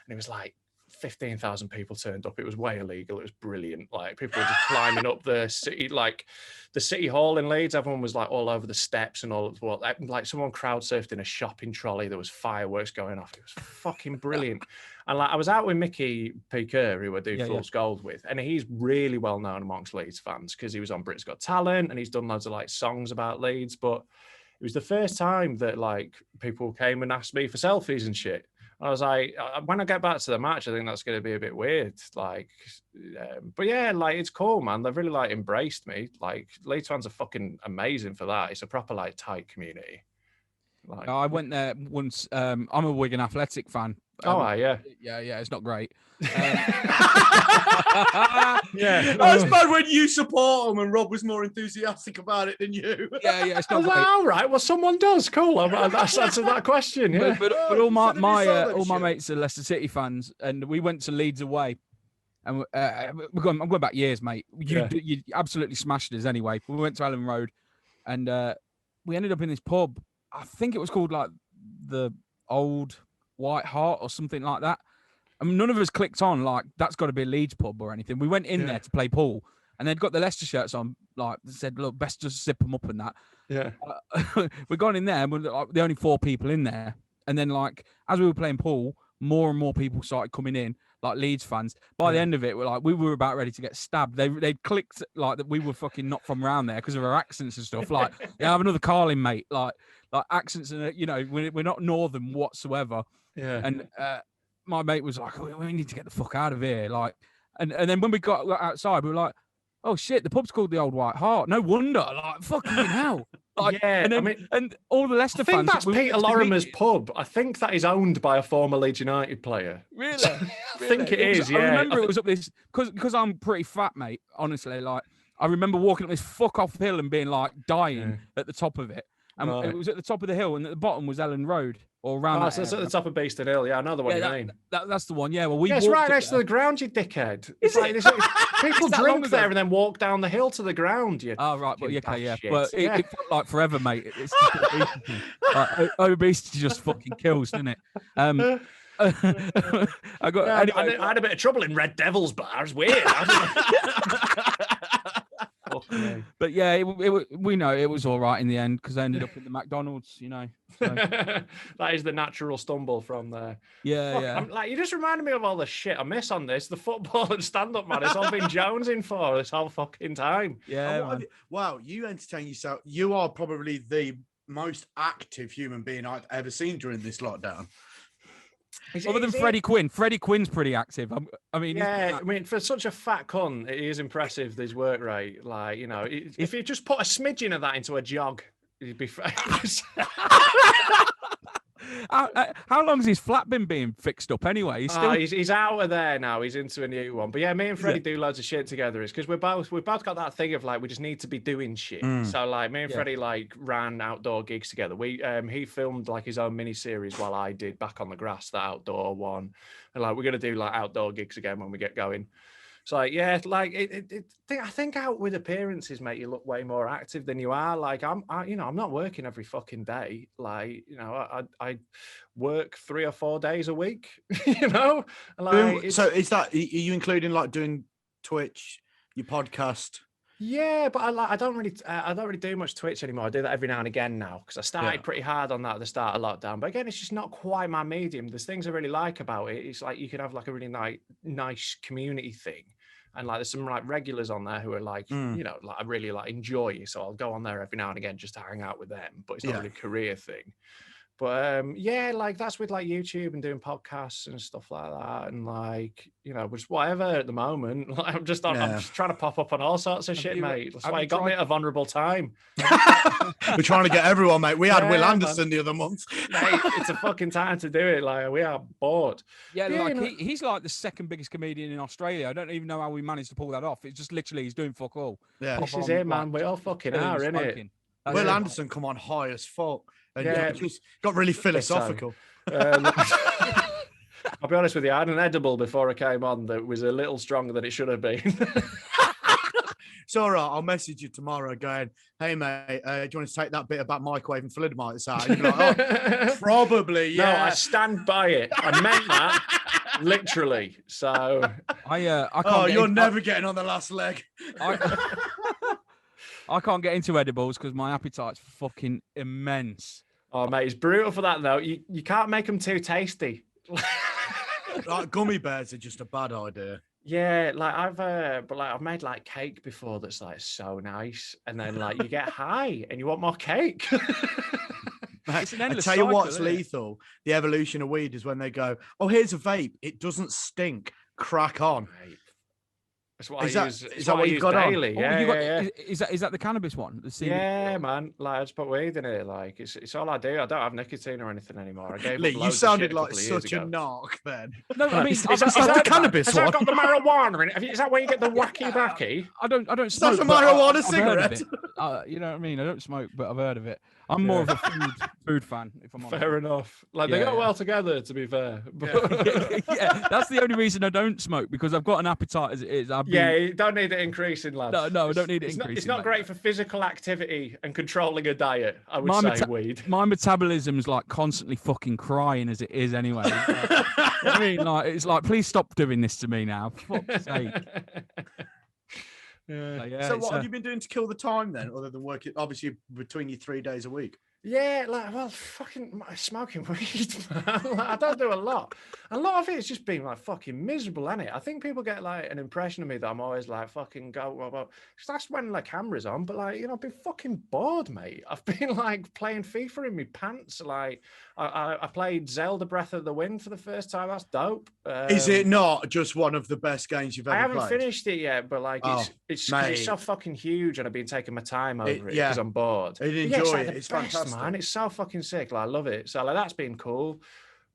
[SPEAKER 5] and it was like 15,000 people turned up. It was way illegal. It was brilliant. Like people were just climbing up the city, like the city hall in Leeds. Everyone was like all over the steps and all. Well, like someone crowd surfed in a shopping trolley. There was fireworks going off. It was fucking brilliant. And like I was out with Mickey P. Kerr, who I do Fool's Gold with, and he's really well known amongst Leeds fans because he was on Britain's Got Talent and he's done loads of like songs about Leeds. But it was the first time that like people came and asked me for selfies and shit. I was like, when I get back to the match, I think that's going to be a bit weird. Like, but yeah, like it's cool, man. They've really like embraced me. Like, Leeds fans are fucking amazing for that. It's a proper like tight community. Like,
[SPEAKER 4] I went there once. I'm a Wigan Athletic fan.
[SPEAKER 5] Yeah.
[SPEAKER 4] It's not great.
[SPEAKER 6] Yeah, that's bad when you support them and Rob was more enthusiastic about it than you.
[SPEAKER 4] Yeah, it's not great.
[SPEAKER 5] Like, all right, well, someone does. Cool. That's answered that question. Yeah,
[SPEAKER 4] but all my mates are Leicester City fans, and we went to Leeds away, and I'm going back years, mate. You absolutely smashed us anyway. We went to Ellen Road, and we ended up in this pub. I think it was called like the Old White Hart or something like that. I mean, none of us clicked on like that's got to be a Leeds pub or anything. We went in there to play pool, and they'd got the Leicester shirts on. Like they said, look, best just zip them up and that.
[SPEAKER 5] Yeah,
[SPEAKER 4] we got in there, and we're like, the only 4 people in there. And then like as we were playing pool, more and more people started coming in, like Leeds fans. By the end of it, we were about ready to get stabbed. They'd clicked like that we were fucking not from around there because of our accents and stuff. Like, have another Carlin, mate. Like accents, and you know, we're not northern whatsoever.
[SPEAKER 5] Yeah,
[SPEAKER 4] and my mate was like, we need to get the fuck out of here. Like, and then when we got outside, we were like, oh shit, the pub's called the Old White Hart. No wonder. Like, fucking hell. Like,
[SPEAKER 5] yeah,
[SPEAKER 4] and then,
[SPEAKER 5] I mean,
[SPEAKER 4] and all the Leicester fans.
[SPEAKER 5] I think that's Peter Lorimer's pub. I think that is owned by a former Leeds United player.
[SPEAKER 4] Really?
[SPEAKER 5] I think it is. Yeah,
[SPEAKER 4] I remember it was up this because I'm pretty fat, mate. Honestly, like I remember walking up this fuck off hill and being like dying at the top of it. And it was at the top of the hill, and at the bottom was Ellen Road, or around.
[SPEAKER 5] So it's at the top of Beeston Hill. Yeah, I know the one you mean.
[SPEAKER 4] That's the one. Yeah, well,
[SPEAKER 5] it's right next to the ground, you dickhead. It's like people drink there and then walk down the hill to the ground.
[SPEAKER 4] Oh right, but yeah. But it felt like forever, mate. It's just obesity just fucking kills, doesn't it? I
[SPEAKER 5] had a bit of trouble in Red Devils bars. Weird. me.
[SPEAKER 4] But yeah, we know it was all right in the end because I ended up in the McDonald's, you know. So,
[SPEAKER 5] That is the natural stumble from there.
[SPEAKER 4] yeah,
[SPEAKER 5] Fuck,
[SPEAKER 4] yeah.
[SPEAKER 5] I'm, like, you just reminded me of all the shit I miss on this. The football and stand-up, man. It's all been jonesing for this whole fucking time.
[SPEAKER 4] Yeah,
[SPEAKER 6] And
[SPEAKER 4] man.
[SPEAKER 6] wow, you entertain yourself. You are probably the most active human being I've ever seen during this lockdown.
[SPEAKER 4] Other than Freddie Quinn. Freddie Quinn's pretty active. I mean,
[SPEAKER 5] Yeah, I mean, for such a fat cunt, it is impressive, his work rate. Like, you know, if you just put a smidgen of that into a jog, it'd be famous.
[SPEAKER 4] how long's his flat been being fixed up anyway?
[SPEAKER 5] He's out of there now. He's into a new one. But yeah, me and Freddie do loads of shit together. It's because we've both got that thing of like we just need to be doing shit. So like me and Freddie like ran outdoor gigs together. He filmed like his own mini series while I did Back on the Grass, the outdoor one. And like we're gonna do like outdoor gigs again when we get going. So like, yeah, like I think out with appearances make you look way more active than you are. Like I'm not working every fucking day. Like, you know, I work 3 or 4 days a week, you know? Like,
[SPEAKER 6] so is that, are you including like doing Twitch, your podcast?
[SPEAKER 5] Yeah, but I don't really do much Twitch anymore. I do that every now and again now because I started pretty hard on that at the start of lockdown. But again, it's just not quite my medium. There's things I really like about it. It's like you can have like a really nice community thing, and like there's some like regulars on there who are like you know, like I really like enjoy. So I'll go on there every now and again just to hang out with them. But it's not really a career thing. But yeah, like that's with like YouTube and doing podcasts and stuff like that, and like, you know, just whatever at the moment. Like, I'm just trying to pop up on all sorts of shit, mate. That's why you got me at a vulnerable time.
[SPEAKER 6] We're trying to get everyone, mate. We had Will Anderson the other month.
[SPEAKER 5] Mate, it's a fucking time to do it. Like, we are bored.
[SPEAKER 4] Yeah, like he's like the second biggest comedian in Australia. I don't even know how we managed to pull that off. It's just literally he's doing fuck all.
[SPEAKER 6] Yeah,
[SPEAKER 5] this is it, man. We all fucking are, innit?
[SPEAKER 6] Will Anderson come on high as fuck. And just got really philosophical.
[SPEAKER 5] I'll be honest with you, I had an edible before I came on that was a little stronger than it should have been.
[SPEAKER 6] It's all right. I'll message you tomorrow going, hey, mate, do you want to take that bit about microwave and thalidomites out? And you're like, oh, probably, yeah.
[SPEAKER 5] No, I stand by it. I meant that literally. So
[SPEAKER 4] I can't
[SPEAKER 6] you're never getting on the last leg.
[SPEAKER 4] I can't get into edibles because my appetite's fucking immense.
[SPEAKER 5] Oh, mate, it's brutal for that, though. You can't make them too tasty.
[SPEAKER 6] Like gummy bears are just a bad idea.
[SPEAKER 5] Yeah, like I've made like cake before that's like so nice, and then like you get high and you want more cake.
[SPEAKER 4] It's an
[SPEAKER 6] I
[SPEAKER 4] endless
[SPEAKER 6] tell you
[SPEAKER 4] cycle,
[SPEAKER 6] what's
[SPEAKER 4] isn't it?
[SPEAKER 6] lethal. The evolution of weed is when they go, oh, here's a vape. It doesn't stink. Crack on.
[SPEAKER 5] Right. That's what
[SPEAKER 6] Is
[SPEAKER 5] I
[SPEAKER 6] that-
[SPEAKER 5] use.
[SPEAKER 6] is that what you've got on?
[SPEAKER 5] daily?
[SPEAKER 4] Oh,
[SPEAKER 5] Yeah,
[SPEAKER 4] you got-
[SPEAKER 5] yeah.
[SPEAKER 4] Is that the cannabis one? The CBD?
[SPEAKER 5] Yeah, man. Like I just put weed in it. Like it's all I do. I don't have nicotine or anything anymore. I gave
[SPEAKER 6] Lee,
[SPEAKER 5] up
[SPEAKER 6] you
[SPEAKER 5] loads of
[SPEAKER 6] sounded
[SPEAKER 5] shit a
[SPEAKER 6] like
[SPEAKER 5] couple of years
[SPEAKER 6] such a
[SPEAKER 5] ago.
[SPEAKER 6] narc then.
[SPEAKER 4] No, I mean,
[SPEAKER 5] Is
[SPEAKER 6] that
[SPEAKER 5] that
[SPEAKER 6] the cannabis
[SPEAKER 5] has
[SPEAKER 6] one?
[SPEAKER 5] that got the marijuana in it? Is that where you get the wacky backy?
[SPEAKER 4] I don't
[SPEAKER 6] That's
[SPEAKER 4] smoke.
[SPEAKER 6] a
[SPEAKER 4] but
[SPEAKER 6] marijuana
[SPEAKER 4] I've heard of
[SPEAKER 6] cigarette.
[SPEAKER 4] it. You know what I mean? I don't smoke, but I've heard of it. I'm more of a food fan, if I'm honest.
[SPEAKER 5] Fair enough. Like they
[SPEAKER 4] Yeah,
[SPEAKER 5] go
[SPEAKER 4] yeah.
[SPEAKER 5] well together, to be fair.
[SPEAKER 4] Yeah, that's the only reason I don't smoke because I've got an appetite as it is.
[SPEAKER 5] Yeah, you don't need it increasing, lads.
[SPEAKER 4] No, I don't need it
[SPEAKER 5] It's not,
[SPEAKER 4] increasing,
[SPEAKER 5] not
[SPEAKER 4] mate.
[SPEAKER 5] great for physical activity and controlling a diet, I would say, weed.
[SPEAKER 4] My metabolism's like constantly fucking crying as it is anyway. I mean, like it's like, please stop doing this to me now. For fuck's sake.
[SPEAKER 5] Yeah.
[SPEAKER 6] So what have you been doing to kill the time then, other than working, obviously, between you 3 days a week?
[SPEAKER 5] Yeah, like, well, fucking smoking weed, man. Like, I don't do a lot. A lot of it's just been like fucking miserable, isn't it? I think people get like an impression of me that I'm always like fucking go, well, because that's when the camera's on. But like, you know, I've been fucking bored, mate. I've been like playing FIFA in my pants. Like, I played Zelda Breath of the Wind for the first time. That's dope.
[SPEAKER 6] Is it not just one of the best games you've ever
[SPEAKER 5] I haven't
[SPEAKER 6] played?
[SPEAKER 5] finished it yet, but like it's 'cause it's so fucking huge, and I've been taking my time over it because I'm bored.
[SPEAKER 6] I did
[SPEAKER 5] But yeah,
[SPEAKER 6] enjoy
[SPEAKER 5] like
[SPEAKER 6] it.
[SPEAKER 5] the
[SPEAKER 6] It's
[SPEAKER 5] best,
[SPEAKER 6] fantastic.
[SPEAKER 5] man. It's so fucking sick. Like, I love it. So like that's been cool.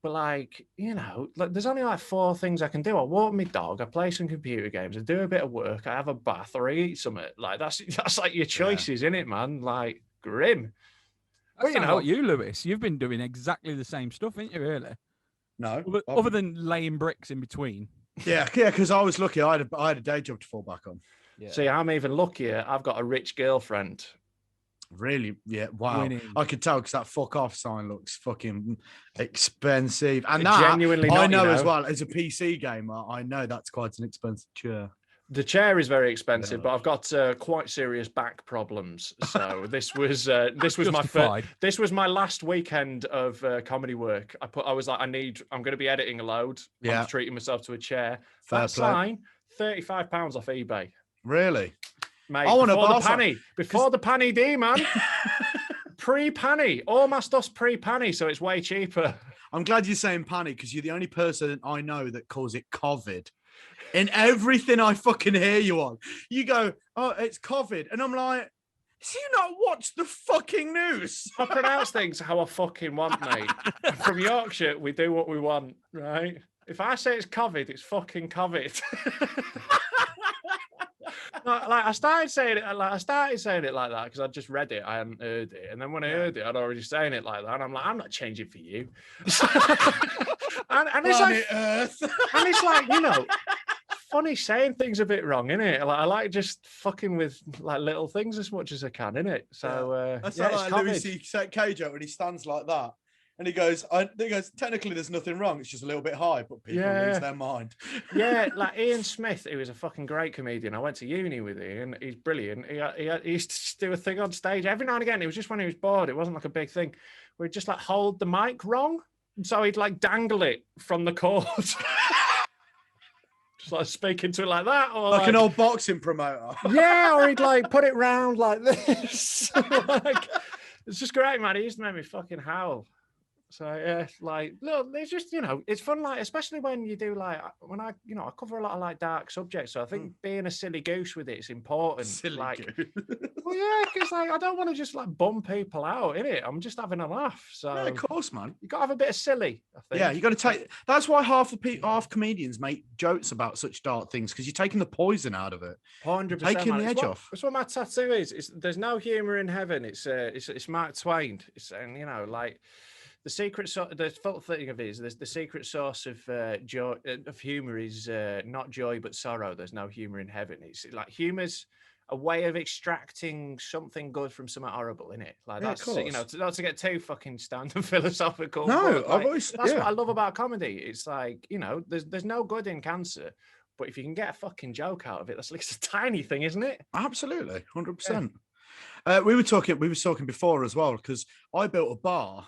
[SPEAKER 5] But like, you know, like there's only like 4 things I can do. I walk my dog, I play some computer games, I do a bit of work, I have a bath, or I eat something. Like that's like your choices, innit, man? Like grim.
[SPEAKER 4] But
[SPEAKER 5] you know-
[SPEAKER 4] like you, Lewis, you've been doing exactly the same stuff, ain't you? Really?
[SPEAKER 6] No.
[SPEAKER 4] Other than laying bricks in between.
[SPEAKER 6] Yeah, because I was lucky. I had a day job to fall back on.
[SPEAKER 4] Yeah.
[SPEAKER 5] See, I'm even luckier. I've got a rich girlfriend.
[SPEAKER 6] Really? Yeah. Wow.
[SPEAKER 4] Winning.
[SPEAKER 6] I could tell because that fuck off sign looks fucking expensive. And
[SPEAKER 5] It
[SPEAKER 6] that
[SPEAKER 5] genuinely
[SPEAKER 6] I
[SPEAKER 5] not,
[SPEAKER 6] know
[SPEAKER 5] you
[SPEAKER 6] as
[SPEAKER 5] know.
[SPEAKER 6] well as a PC gamer. I know that's quite an expensive chair.
[SPEAKER 5] The chair is very expensive, but I've got quite serious back problems. So this was my
[SPEAKER 4] Justified.
[SPEAKER 5] this was my last weekend of comedy work. I was like, I'm going to be editing a load.
[SPEAKER 6] Yeah.
[SPEAKER 5] I'm treating myself to a chair.
[SPEAKER 6] Fair
[SPEAKER 5] That
[SPEAKER 6] play.
[SPEAKER 5] sign, £35 off eBay.
[SPEAKER 6] Really?
[SPEAKER 5] Mate,
[SPEAKER 6] I want a
[SPEAKER 5] before the
[SPEAKER 6] bar sign,
[SPEAKER 5] panny. Before the panny D, man. Pre-panny. All my stuff's pre-panny, so it's way cheaper.
[SPEAKER 6] I'm glad you're saying panny because you're the only person I know that calls it COVID. In everything I fucking hear you on, you go, oh, it's COVID. And I'm like, do you not watch the fucking news?
[SPEAKER 5] I pronounce things how I fucking want, mate. From Yorkshire, we do what we want, right? If I say it's COVID, it's fucking COVID. I started saying it like that because I just read it, I hadn't heard it, and then when I heard it, I'd already saying it like that, and I'm like, I'm not changing for you. and it's like
[SPEAKER 6] Earth.
[SPEAKER 5] and it's like, you know, funny saying things a bit wrong, innit? Like I like just fucking with like little things as much as I can, innit? So
[SPEAKER 6] that's
[SPEAKER 5] yeah,
[SPEAKER 6] like
[SPEAKER 5] it's
[SPEAKER 6] Louis
[SPEAKER 5] COVID.
[SPEAKER 6] C.K. joke when he stands like that. And he goes, technically there's nothing wrong, it's just a little bit high, but people lose their mind.
[SPEAKER 5] Yeah, like Ian Smith, who was a fucking great comedian. I went to uni with Ian. He's brilliant. He used to do a thing on stage every now and again. It was just when he was bored. It wasn't like a big thing. Where he'd just like hold the mic wrong. So he'd like dangle it from the cord. Just like speaking to it like that. Or
[SPEAKER 6] Like an old boxing promoter.
[SPEAKER 5] yeah, or he'd like put it round like this. Like, it's just great, man. He used to make me fucking howl. So yeah, like look, it's just, you know, it's fun, like especially when you do like when I cover a lot of like dark subjects, so I think being a silly goose with it's important.
[SPEAKER 6] Silly
[SPEAKER 5] like,
[SPEAKER 6] goose.
[SPEAKER 5] well, yeah, because like I don't want to just like bum people out, innit? I'm just having a laugh. So
[SPEAKER 6] Yeah, of course, man.
[SPEAKER 5] you got to have a bit of silly. I think.
[SPEAKER 6] Yeah, you got to take. That's why half comedians make jokes about such dark things because you're taking the poison out of it,
[SPEAKER 5] 100%.
[SPEAKER 6] taking the edge off.
[SPEAKER 5] That's what my tattoo is. It's there's no humor in heaven. It's Mark Twain. It's and you know like. The secret source, the full thing of it is, the secret source of joy, of humor is not joy but sorrow. There's no humor in heaven. It's like humor's a way of extracting something good from something horrible, isn't it? Like
[SPEAKER 6] Yeah,
[SPEAKER 5] that's,
[SPEAKER 6] of
[SPEAKER 5] you know,
[SPEAKER 6] course.
[SPEAKER 5] not to get too fucking standard philosophical.
[SPEAKER 6] No,
[SPEAKER 5] but,
[SPEAKER 6] I've
[SPEAKER 5] like,
[SPEAKER 6] always-
[SPEAKER 5] that's
[SPEAKER 6] yeah.
[SPEAKER 5] what I love about comedy. It's like, you know, there's no good in cancer, but if you can get a fucking joke out of it, that's at least a tiny thing, isn't it?
[SPEAKER 6] Absolutely, 100%. We were talking before as well because I built a bar.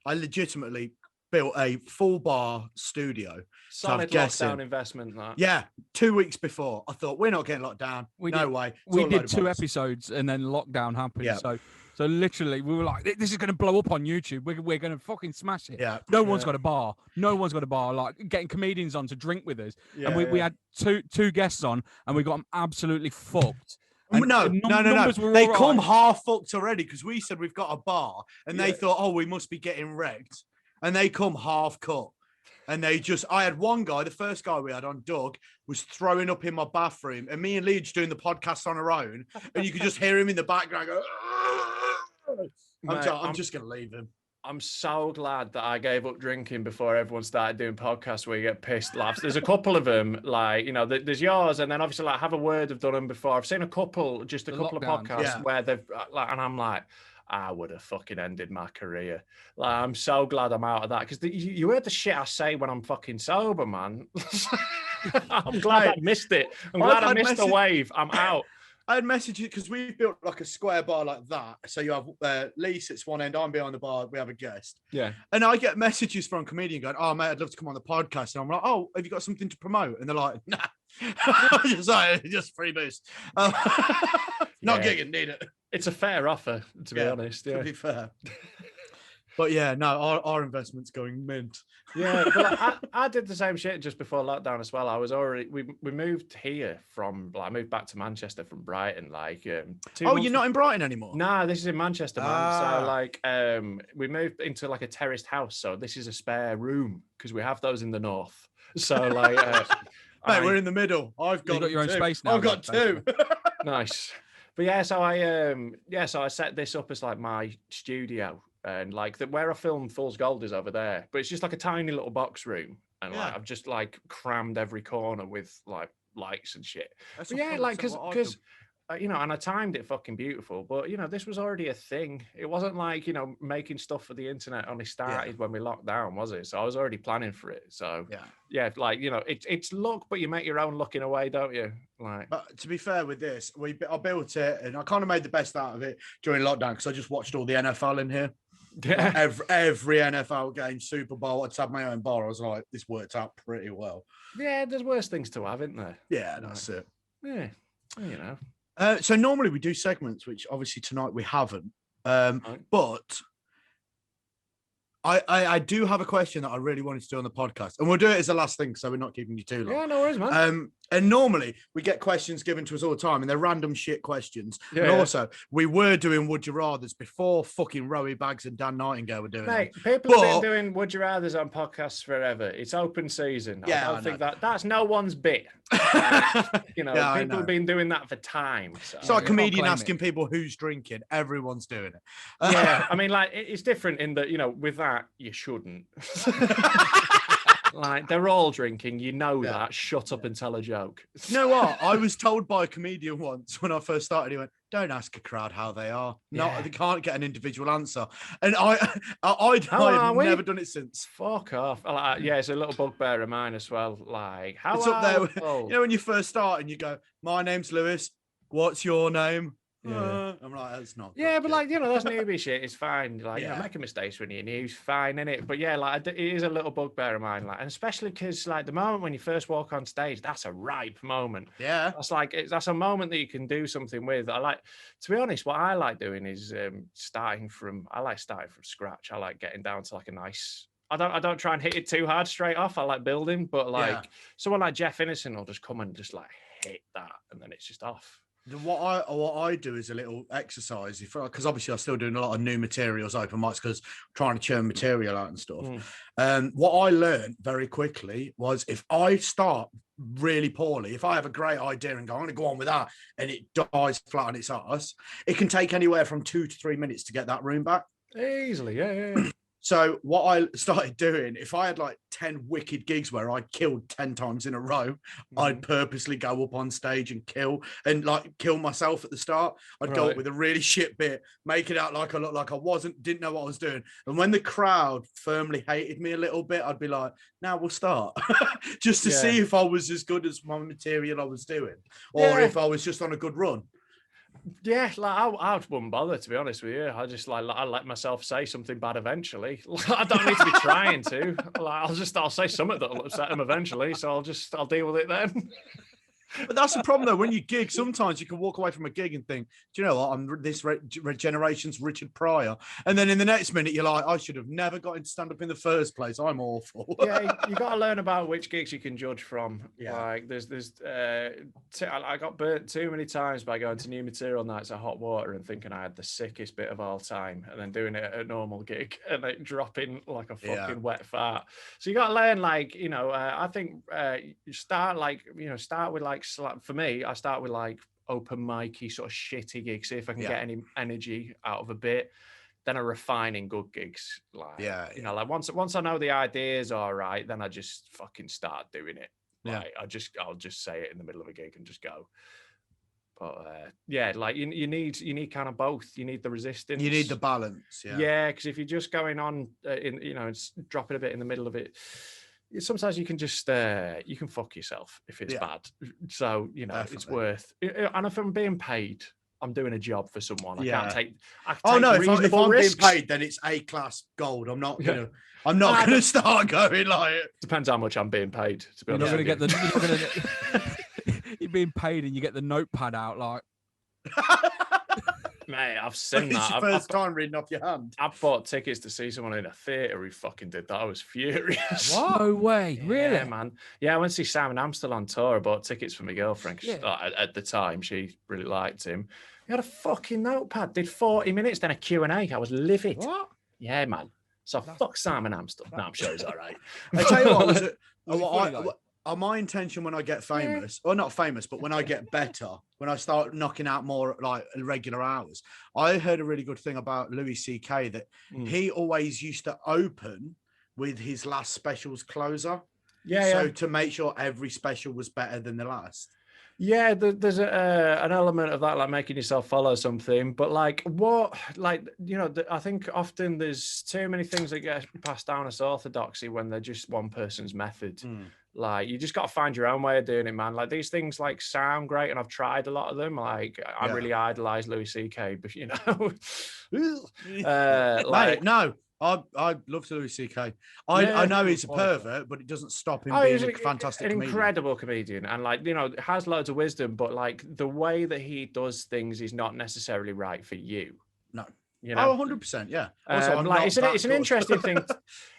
[SPEAKER 6] I legitimately built a full bar studio.
[SPEAKER 5] Solid
[SPEAKER 6] guessing.
[SPEAKER 5] lockdown investment. That.
[SPEAKER 6] Yeah, 2 weeks before, I thought we're not getting locked down. No way. It's
[SPEAKER 4] We
[SPEAKER 6] all a load
[SPEAKER 4] did
[SPEAKER 6] of
[SPEAKER 4] 2
[SPEAKER 6] bollocks.
[SPEAKER 4] episodes and then lockdown happened.
[SPEAKER 6] Yeah.
[SPEAKER 4] So literally we were like, this is going to blow up on YouTube. We're going to fucking smash it.
[SPEAKER 6] Yeah.
[SPEAKER 4] No one's got a bar. No one's got a bar. Like getting comedians on to drink with us.
[SPEAKER 6] Yeah,
[SPEAKER 4] and we had two guests on and we got them absolutely fucked. And
[SPEAKER 6] No.
[SPEAKER 4] the numbers were
[SPEAKER 6] They
[SPEAKER 4] all
[SPEAKER 6] come
[SPEAKER 4] right.
[SPEAKER 6] half fucked already because we said we've got a bar and they thought, oh, we must be getting wrecked. And they come half cut. And I had one guy, the first guy we had on, Doug, was throwing up in my bathroom. And me and Lee just doing the podcast on our own. And you could just hear him in the background go,
[SPEAKER 5] Mate,
[SPEAKER 6] I'm just going to leave him.
[SPEAKER 5] I'm so glad that I gave up drinking before everyone started doing podcasts where you get pissed laughs. There's a couple of them, like, you know, there's yours, and then obviously, like, Have a Word, I've done them before. I've seen a couple of
[SPEAKER 4] lockdowns,
[SPEAKER 5] podcasts where they've, like, and I'm like, I would have fucking ended my career. Like, I'm so glad I'm out of that because you heard the shit I say when I'm fucking sober, man. I'm glad I missed it. I'm glad I missed the wave. I'm out.
[SPEAKER 6] I had messages because we've built like a square bar like that. So you have Lee sits one end, I'm behind the bar, we have a guest.
[SPEAKER 5] Yeah.
[SPEAKER 6] And I get messages from a comedian going, oh, mate, I'd love to come on the podcast. And I'm like, oh, have you got something to promote? And they're like, nah. just free boost. Not gigging, need it.
[SPEAKER 5] It's a fair offer, to be honest. Yeah.
[SPEAKER 6] To be fair. But yeah, no, our investment's going mint.
[SPEAKER 5] Yeah, but I did the same shit just before lockdown as well. I was already we moved here from I moved back to Manchester from Brighton like 2
[SPEAKER 6] Oh,
[SPEAKER 5] months
[SPEAKER 6] you're not in Brighton anymore?
[SPEAKER 5] Nah, this is in Manchester, man. So like we moved into like a terraced house. So this is a spare room because we have those in the north. So like
[SPEAKER 6] Mate, we're in the middle. I've got
[SPEAKER 4] your own
[SPEAKER 6] two.
[SPEAKER 4] space now,
[SPEAKER 6] I've got
[SPEAKER 4] then,
[SPEAKER 6] two.
[SPEAKER 5] nice. But yeah, so I set this up as like my studio. And like where I filmed Fool's Gold is over there, but it's just like a tiny little box room, and like I've just like crammed every corner with like lights and shit. But yeah, like because and I timed it fucking beautiful, but this was already a thing. It wasn't like, making stuff for the internet only started when we locked down, was it? So I was already planning for it. So yeah, like, it's luck, but you make your own luck in a way, don't you? Like,
[SPEAKER 6] but to be fair with this, I built it and I kind of made the best out of it during lockdown because I just watched all the NFL in here.
[SPEAKER 5] Yeah.
[SPEAKER 6] Like every NFL game, Super Bowl, I'd have my own bar. I was like, this worked out pretty well.
[SPEAKER 5] Yeah, there's worse things to have, isn't there?
[SPEAKER 6] Yeah, that's it.
[SPEAKER 5] Yeah,
[SPEAKER 6] So normally we do segments, which obviously tonight we haven't. But I do have a question that I really wanted to do on the podcast, and we'll do it as the last thing, so we're not keeping you too long.
[SPEAKER 5] Yeah, no worries, man.
[SPEAKER 6] And normally we get questions given to us all the time, and they're random shit questions.
[SPEAKER 5] Yeah,
[SPEAKER 6] and also, we were doing Would You Rathers before fucking Rowie Bags and Dan Nightingale were doing
[SPEAKER 5] Mate,
[SPEAKER 6] them.
[SPEAKER 5] people have been doing Would You Rathers on podcasts forever. It's open season.
[SPEAKER 6] Yeah,
[SPEAKER 5] I don't think that's no one's bit. People have been doing that for time. So.
[SPEAKER 6] It's like a comedian asking people who's drinking. Everyone's doing it.
[SPEAKER 5] Yeah, I mean, like, it's different in that, with that, you shouldn't. Like, they're all drinking, that. Shut up and tell a joke.
[SPEAKER 6] You know what? I was told by a comedian once when I first started, he went, don't ask a crowd how they are. No, they can't get an individual answer. And I've never done it since.
[SPEAKER 5] Fuck off. Yeah, it's a little bugbear of mine as well. Like, how
[SPEAKER 6] it's up there. When you first start and you go, my name's Lewis. What's your name?
[SPEAKER 5] Yeah.
[SPEAKER 6] I'm like, that's not.
[SPEAKER 5] Yeah, but like, that's newbie shit. It's fine. Like, making mistakes when you're new, fine, innit? But yeah, like, it is a little bugbear of mine. Like, and especially because, like, the moment when you first walk on stage, that's a ripe moment.
[SPEAKER 6] Yeah,
[SPEAKER 5] that's a moment that you can do something with. To be honest, what I like doing is starting from scratch. I like getting down to like a nice. I don't try and hit it too hard straight off. I like building, but like someone like Jeff Innocent will just come and just like hit that, and then it's just off.
[SPEAKER 6] What I do is a little exercise, because obviously I'm still doing a lot of new materials, open mics, because trying to churn material out and stuff. What I learned very quickly was if I start really poorly, if I have a great idea and go, I'm going to go on with that, and it dies flat on its ass, it can take anywhere from 2 to 3 minutes to get that room back.
[SPEAKER 5] Easily, yeah.
[SPEAKER 6] So what I started doing, if I had like 10 wicked gigs where I killed 10 times in a row, I'd purposely go up on stage and kill myself at the start. I'd go up with a really shit bit, make it out like I looked like I didn't know what I was doing. And when the crowd firmly hated me a little bit, I'd be like, now we'll start. Just to see if I was as good as my material I was doing, or if I was just on a good run.
[SPEAKER 5] Yeah, like I wouldn't bother, to be honest with you. I just I let myself say something bad eventually. I don't need to be trying to. I'll say something that'll upset them eventually. So I'll deal with it then.
[SPEAKER 6] But that's the problem, though. When you gig, sometimes you can walk away from a gig and think, do you know what? I'm this generation's Richard Pryor. And then in the next minute, you're like, I should have never got into stand-up in the first place. I'm awful.
[SPEAKER 5] Yeah, you got to learn about which gigs you can judge from. Yeah. Like, I got burnt too many times by going to new material nights at Hot Water and thinking I had the sickest bit of all time, and then doing it at a normal gig and like dropping like a fucking wet fart. So you got to learn, like, I think you start with like, for me, I start with like open micy sort of shitty gigs, see if I can get any energy out of a bit. Then I refine in good gigs. Like, like once I know the idea's all right, then I just fucking start doing it. Like, I'll just say it in the middle of a gig and just go. But like you need kind of both. You need the resistance.
[SPEAKER 6] You need the balance.
[SPEAKER 5] Yeah, because if you're just going on dropping a bit in the middle of it, sometimes you can just you can fuck yourself if it's bad. So definitely. It's worth. And if I'm being paid, I'm doing a job for someone. I can't take. If I'm being paid,
[SPEAKER 6] then it's A-class gold. I'm not gonna start going like.
[SPEAKER 5] Depends how much I'm being paid. To be honest,
[SPEAKER 4] you're being paid and you get the notepad out like.
[SPEAKER 5] Mate, I've seen that.
[SPEAKER 6] It's your first time reading off your hand.
[SPEAKER 5] I bought tickets to see someone in a theatre who fucking did that. I was furious.
[SPEAKER 4] What? No way, really?
[SPEAKER 5] Yeah, man. Yeah, I went to see Simon Amstel on tour. I bought tickets for my girlfriend. At the time, she really liked him. He had a fucking notepad. Did 40 minutes, then a Q&A. I was livid.
[SPEAKER 4] What?
[SPEAKER 5] Yeah, man. So fuck Simon Amstel. No, I'm sure he's all right.
[SPEAKER 6] I tell you what, my intention when I get famous, or not famous, but when I get better, when I start knocking out more like regular hours, I heard a really good thing about Louis C.K. that he always used to open with his last special's closer. So to make sure every special was better than the last.
[SPEAKER 5] Yeah, there's an element of that, like making yourself follow something. But like, I think often there's too many things that get passed down as orthodoxy when they're just one person's method. Like, you just got to find your own way of doing it, man. Like, these things like sound great, and I've tried a lot of them. Like, I really idolize Louis C.K., but
[SPEAKER 6] Mate, no. I love Louis C.K. I know he's a pervert, but it doesn't stop him being a fantastic comedian.
[SPEAKER 5] Incredible comedian, and has loads of wisdom, but like the way that he does things is not necessarily right for you.
[SPEAKER 6] No.
[SPEAKER 5] You know?
[SPEAKER 6] 100%, yeah. Also,
[SPEAKER 5] it's an interesting thing.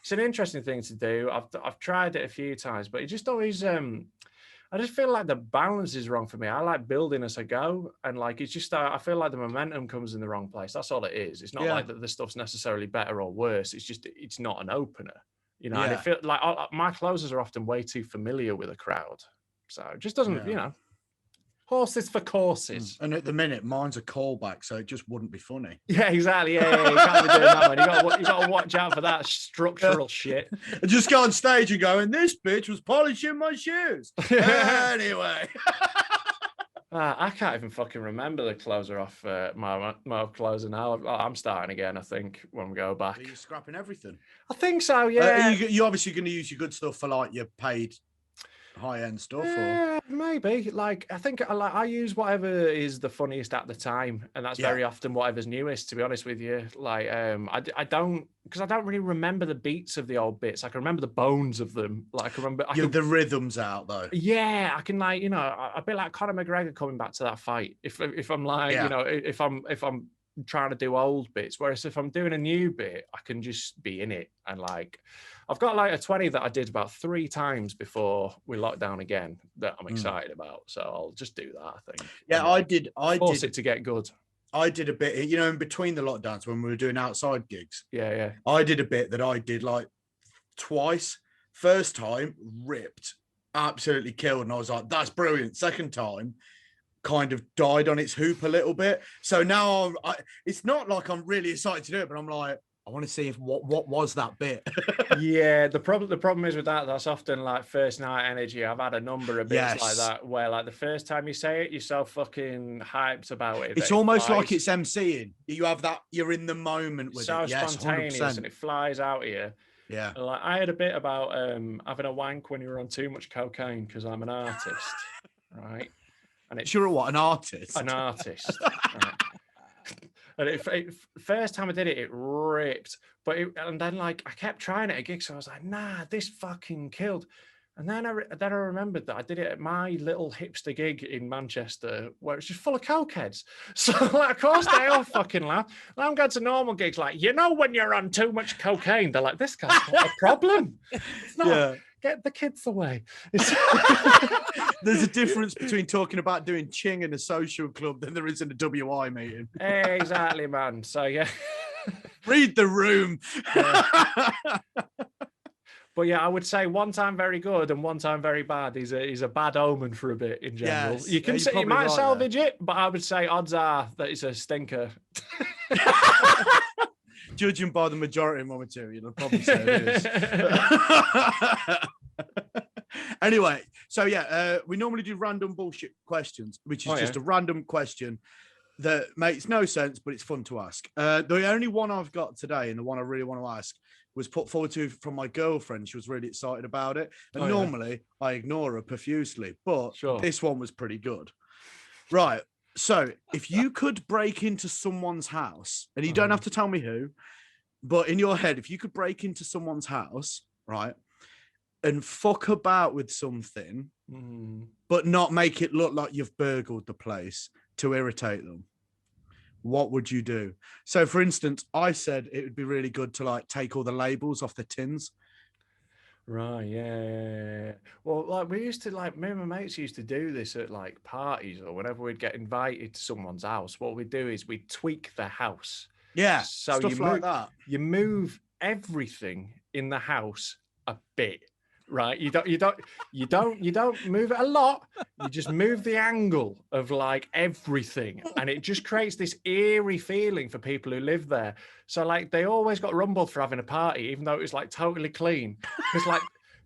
[SPEAKER 5] It's an interesting thing to do. I've tried it a few times, but it just always I just feel like the balance is wrong for me. I like building as I go, and like it's just I feel like the momentum comes in the wrong place. That's all it is. It's not like that the stuff's necessarily better or worse. It's just it's not an opener, And it feels like my closers are often way too familiar with a crowd, so it just doesn't, Horses for courses.
[SPEAKER 6] And at the minute, mine's a callback, so it just wouldn't be funny.
[SPEAKER 5] Yeah, exactly. Yeah, you can't be doing that, man. You got to watch out for that structural shit.
[SPEAKER 6] I just go on stage and go, and this bitch was polishing my shoes. Anyway.
[SPEAKER 5] I can't even fucking remember the closer off my closer now. I'm starting again, I think, when we go back.
[SPEAKER 6] Are you scrapping everything?
[SPEAKER 5] I think so, yeah.
[SPEAKER 6] You're obviously going to use your good stuff for like your paid high-end stuff, or
[SPEAKER 5] maybe. Like, I think I use whatever is the funniest at the time, and that's very often whatever's newest, to be honest with you. Like, I don't, because I don't really remember the beats of the old bits. I can remember the bones of them. Like, I can remember
[SPEAKER 6] the rhythms out though.
[SPEAKER 5] Yeah, I can, like, a bit like Conor McGregor coming back to that fight. If I'm like, if I'm trying to do old bits, whereas if I'm doing a new bit, I can just be in it. And like, I've got like a 20 that I did about 3 times before we locked down again that I'm excited about, so I'll just do that, I think.
[SPEAKER 6] I did
[SPEAKER 5] it to get good.
[SPEAKER 6] I did a bit, in between the lockdowns when we were doing outside gigs.
[SPEAKER 5] Yeah
[SPEAKER 6] I did a bit that I did like twice. First time, ripped, absolutely killed, and I was like, that's brilliant. Second time, kind of died on its hoop a little bit. So now it's not like I'm really excited to do it, but I'm like, I want to see if what was that bit.
[SPEAKER 5] Yeah, the problem is with that's often like first night energy. I've had a number of bits like that where like the first time you say it, you're so fucking hyped about it.
[SPEAKER 6] It's almost like it's MCing. You have that, you're in the moment with
[SPEAKER 5] so
[SPEAKER 6] it. Yes,
[SPEAKER 5] spontaneous
[SPEAKER 6] 100%.
[SPEAKER 5] and it flies out of you.
[SPEAKER 6] Yeah.
[SPEAKER 5] And like, I had a bit about having a wank when you were on too much cocaine because I'm an artist, right? And it's
[SPEAKER 6] You're what, an artist?
[SPEAKER 5] An artist. Right. And first time I did it, it ripped. And then like I kept trying it at gigs, so I was like, nah, this fucking killed. And then I remembered that I did it at my little hipster gig in Manchester, where it's just full of cokeheads. So like, of course they all fucking laugh. Now I'm going to normal gigs, like, when you're on too much cocaine, they're like, this guy's got a problem. It's not. Yeah. Get the kids away.
[SPEAKER 6] There's a difference between talking about doing ching in a social club than there is in a WI meeting.
[SPEAKER 5] Exactly, man. So yeah.
[SPEAKER 6] Read the room.
[SPEAKER 5] But yeah, I would say one time very good and one time very bad is a bad omen for a bit in general.
[SPEAKER 6] Yes.
[SPEAKER 5] You can say you might salvage it, but I would say odds are that it's a stinker.
[SPEAKER 6] Judging by the majority of my material, I'd probably say it is. Anyway, so we normally do random bullshit questions, which is just a random question that makes no sense, but it's fun to ask. The only one I've got today, and the one I really want to ask, was put forward to from my girlfriend. She was really excited about it. And normally I ignore her profusely, but this one was pretty good. Right. So if you could break into someone's house, and you don't have to tell me who, but in your head, if you could break into someone's house, right, and fuck about with something, but not make it look like you've burgled the place to irritate them, what would you do? So for instance, I said it would be really good to like take all the labels off the tins.
[SPEAKER 5] Right, yeah. Well, like me and my mates used to do this at like parties or whenever we'd get invited to someone's house. What we'd do is we'd tweak the house.
[SPEAKER 6] Yeah,
[SPEAKER 5] so
[SPEAKER 6] stuff like that.
[SPEAKER 5] You move everything in the house a bit, right? You don't move it a lot. You just move the angle of like everything, and it just creates this eerie feeling for people who live there. So like they always got rumbled for having a party, even though it was like totally clean. Because like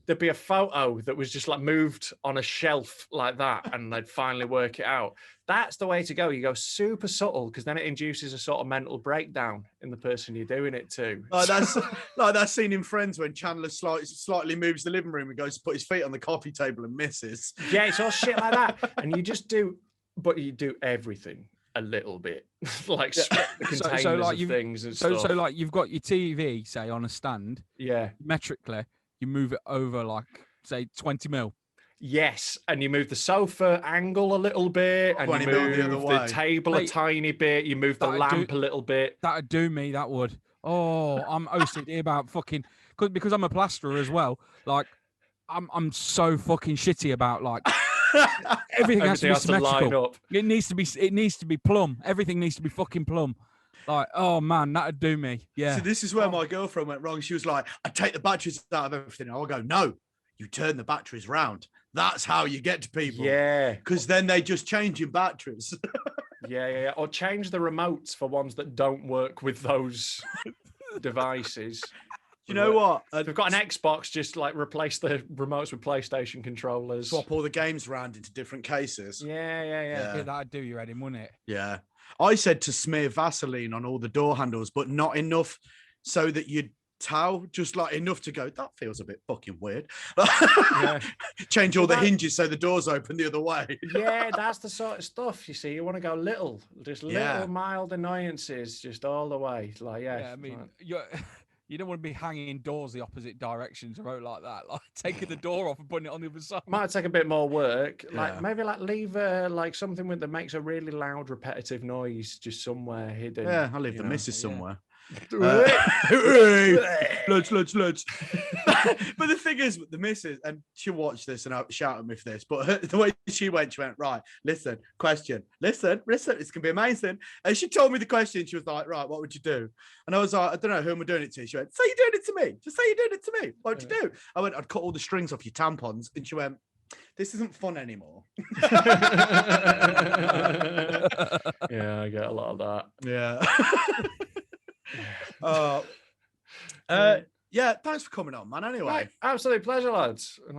[SPEAKER 5] there'd be a photo that was just like moved on a shelf like that, and they'd finally work it out. That's the way to go. You go super subtle, because then it induces a sort of mental breakdown in the person you're doing it to.
[SPEAKER 6] Like that's like that scene in Friends when Chandler slightly moves the living room and goes to put his feet on the coffee table and misses.
[SPEAKER 5] Yeah, it's all shit like that. And you just do, but you do everything a little bit, like split the containers
[SPEAKER 4] like
[SPEAKER 5] of things and stuff.
[SPEAKER 4] So like you've got your TV, say, on a stand.
[SPEAKER 5] Yeah.
[SPEAKER 4] Metrically, you move it over like, say, 20 mil.
[SPEAKER 5] Yes, and you move the sofa angle a little bit, and you
[SPEAKER 6] 20 mil
[SPEAKER 5] move
[SPEAKER 6] the other way.
[SPEAKER 5] the table a
[SPEAKER 4] Mate,
[SPEAKER 5] tiny bit. You move the lamp a little bit.
[SPEAKER 4] That'd do me. That would. Oh, I'm OCD about fucking because I'm a plasterer as well. Like, I'm so fucking shitty about like everything has to be symmetrical.
[SPEAKER 5] line up.
[SPEAKER 4] It needs to be plumb. Everything needs to be fucking plumb. Like, oh man, that'd do me. Yeah.
[SPEAKER 6] So this is where my girlfriend went wrong. She was like, I take the batteries out of everything. I'll go, no, you turn the batteries round. That's how you get to people.
[SPEAKER 5] Yeah.
[SPEAKER 6] Because then they just change your batteries.
[SPEAKER 5] Yeah. Or change the remotes for ones that don't work with those devices.
[SPEAKER 6] You know what?
[SPEAKER 5] If we've got an Xbox, just like replace the remotes with PlayStation controllers.
[SPEAKER 6] Swap all the games around into different cases.
[SPEAKER 5] Yeah.
[SPEAKER 4] That'd do you, Eddie, wouldn't it?
[SPEAKER 6] Yeah. I said to smear Vaseline on all the door handles, but not enough so that you'd towel, just like enough to go, that feels a bit fucking weird. Change all the hinges so the doors open the other way.
[SPEAKER 5] Yeah, that's the sort of stuff, you see. You want to go little, just little mild annoyances just all the way. Like,
[SPEAKER 4] I mean, you don't want to be hanging doors the opposite directions or out like that. Like taking the door off and putting it on the other side.
[SPEAKER 5] Might take a bit more work. Like maybe like leave like something that makes a really loud, repetitive noise just somewhere hidden.
[SPEAKER 6] Yeah, I'll leave the missus somewhere.
[SPEAKER 5] Let's.
[SPEAKER 6] But the thing is, the missus, and she'll watch this and I'll shout at me for this, but the way she went, right, listen, question, listen, it's gonna be amazing. And she told me the question, she was like, right, what would you do? And I was like, I don't know, who am I doing it to? She went, say you're doing it to me. Just say you're doing it to me. What would you do? I went, I'd cut all the strings off your tampons. And she went, this isn't fun anymore.
[SPEAKER 5] Yeah, I get a lot of that.
[SPEAKER 6] Yeah. Yeah, thanks for coming on, man. Anyway,
[SPEAKER 5] Right, absolute pleasure, lads. And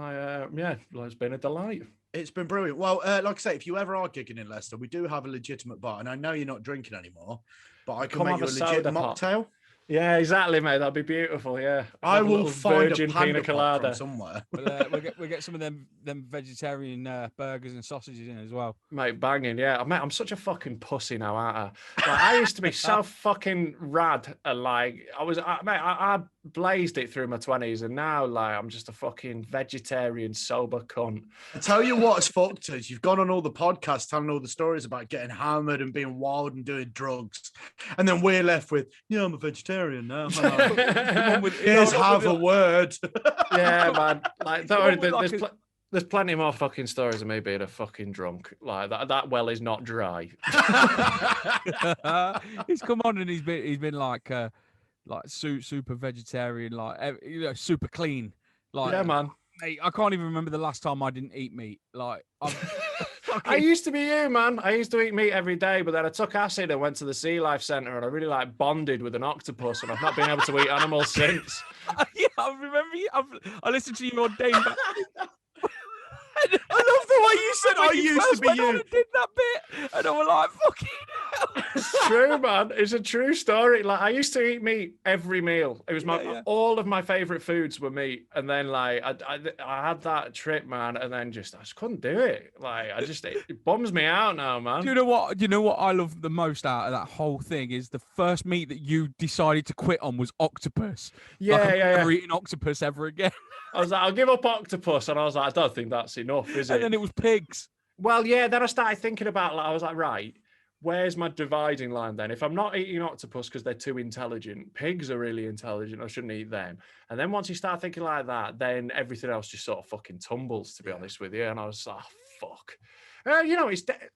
[SPEAKER 5] it's been a delight.
[SPEAKER 6] It's been brilliant. Well, like I say, if you ever are gigging in Leicester, we do have a legitimate bar, and I know you're not drinking anymore, but I can
[SPEAKER 5] Come
[SPEAKER 6] make you
[SPEAKER 5] have
[SPEAKER 6] a
[SPEAKER 5] a
[SPEAKER 6] legit
[SPEAKER 5] soda pop.
[SPEAKER 6] mocktail.
[SPEAKER 5] Yeah, exactly, mate. That'd be beautiful. Yeah,
[SPEAKER 6] I will find
[SPEAKER 5] virgin
[SPEAKER 6] a panda
[SPEAKER 5] pina
[SPEAKER 6] pop
[SPEAKER 5] colada
[SPEAKER 6] from somewhere.
[SPEAKER 4] We'll get some of them vegetarian burgers and sausages in as well.
[SPEAKER 5] Mate, banging, yeah. Mate, I'm such a fucking pussy now, aren't I? Like, I used to be so fucking rad, and like I blazed it through my 20s, and now like I'm just a fucking vegetarian sober cunt.
[SPEAKER 6] I tell you what's fucked us. You've gone on all the podcasts telling all the stories about getting hammered and being wild and doing drugs, and then we're left with, I'm a vegetarian now. Here's have a word.
[SPEAKER 5] Yeah, man. Like, don't worry, there's plenty more fucking stories of me being a fucking drunk. Like that well is not dry.
[SPEAKER 4] He's come on and he's been like super vegetarian, like super clean. Like,
[SPEAKER 5] yeah, man.
[SPEAKER 4] Mate, I can't even remember the last time I didn't eat meat. Like,
[SPEAKER 5] I used to be you, man. I used to eat meat every day, but then I took acid and went to the Sea Life Centre, and I really like bonded with an octopus, and I've not been able to eat animals since.
[SPEAKER 4] Yeah, I remember you. I listened to you on Dame.
[SPEAKER 6] I love the way you said I used to be you.
[SPEAKER 4] I did that bit, and I was like, "Fucking hell."
[SPEAKER 5] It's true, man. It's a true story. Like, I used to eat meat every meal. It was all of my favorite foods were meat, and then like I had that trip, man, and then I just couldn't do it. Like, it bums me out now, man.
[SPEAKER 4] Do you know what? You know what I love the most out of that whole thing is the first meat that you decided to quit on was octopus.
[SPEAKER 5] Yeah,
[SPEAKER 4] like, I'm
[SPEAKER 5] yeah.
[SPEAKER 4] never eating octopus ever again.
[SPEAKER 5] I was like, I'll give up octopus, and I was like, I don't think that's enough, is it?
[SPEAKER 4] And then it was pigs.
[SPEAKER 5] Well, yeah. Then I started thinking about, like, I was like, right, where's my dividing line then? If I'm not eating octopus because they're too intelligent, pigs are really intelligent, I shouldn't eat them. And then once you start thinking like that, then everything else just sort of fucking tumbles, to be honest with you. And I was like, fuck.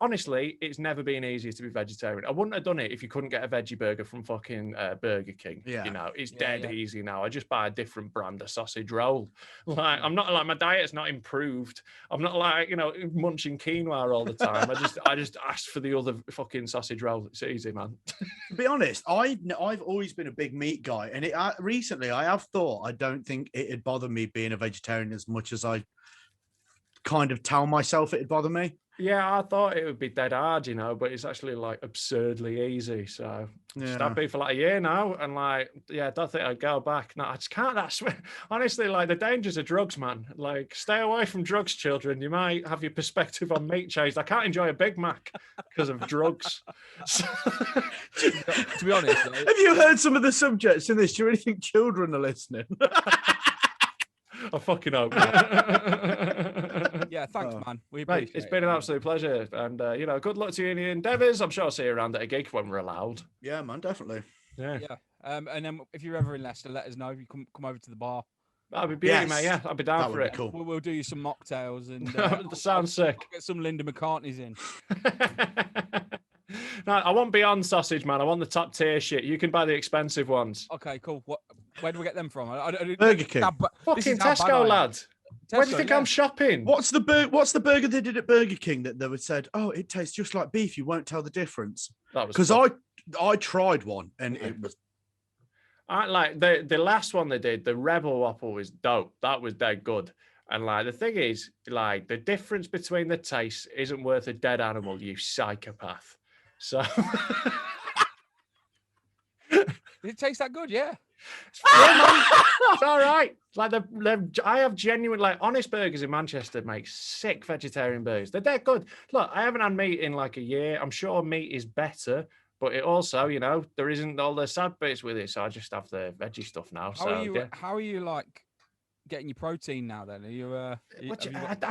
[SPEAKER 5] Honestly, it's never been easier to be vegetarian. I wouldn't have done it if you couldn't get a veggie burger from fucking Burger King.
[SPEAKER 6] Yeah.
[SPEAKER 5] It's dead easy now. I just buy a different brand of sausage roll. Like, I'm not like, my diet's not improved. I'm not like, munching quinoa all the time. I just ask for the other fucking sausage roll. It's easy, man.
[SPEAKER 6] To be honest, I've always been a big meat guy, and recently I have thought I don't think it'd bother me being a vegetarian as much as I kind of tell myself it'd bother me.
[SPEAKER 5] Yeah, I thought it would be dead hard, but it's actually like absurdly easy. So just I've been for like a year now, and I don't think I'd go back. No, I just can't. Honestly, like the dangers of drugs, man. Like, stay away from drugs, children. You might have your perspective on meat changed. I can't enjoy a Big Mac because of drugs.
[SPEAKER 4] To be honest, though,
[SPEAKER 6] have you heard some of the subjects in this? Do you really think children are listening?
[SPEAKER 5] I fucking hope.
[SPEAKER 4] yeah, thanks, man. We
[SPEAKER 5] Mate,
[SPEAKER 4] appreciate
[SPEAKER 5] it's been an absolute pleasure, and good luck to you in your endeavours. I'm sure I'll see you around at a gig when we're allowed.
[SPEAKER 6] Yeah, man, definitely.
[SPEAKER 5] Yeah.
[SPEAKER 4] And then if you're ever in Leicester, let us know. If you come over to the bar.
[SPEAKER 5] That'd be beautiful, mate. Yeah, I'd be down for it.
[SPEAKER 6] Cool.
[SPEAKER 4] We'll do you some mocktails and
[SPEAKER 5] that sounds sick.
[SPEAKER 4] I'll get some Linda McCartney's in.
[SPEAKER 5] No, I want Beyond sausage, man. I want the top tier shit. You can buy the expensive ones.
[SPEAKER 4] Okay, cool. Where do we get them from?
[SPEAKER 6] Burger King.
[SPEAKER 5] Fucking Tesco, lad. Where do you think I'm shopping?
[SPEAKER 6] What's the burger they did at Burger King that they would said, oh, it tastes just like beef. You won't tell the difference. Because I tried one and it was.
[SPEAKER 5] I like the last one they did. The Rebel Whopper was dope. That was dead good. And like the thing is, like the difference between the taste isn't worth a dead animal. You psychopath. So.
[SPEAKER 4] Did it taste that good? Yeah.
[SPEAKER 5] It's all right. Like I have genuine, like Honest Burgers in Manchester make sick vegetarian burgers. They're dead good. Look, I haven't had meat in like a year. I'm sure meat is better, but it also, there isn't all the sad bits with it. So I just have the veggie stuff now.
[SPEAKER 4] How are you like getting your protein now? Then are you?
[SPEAKER 5] I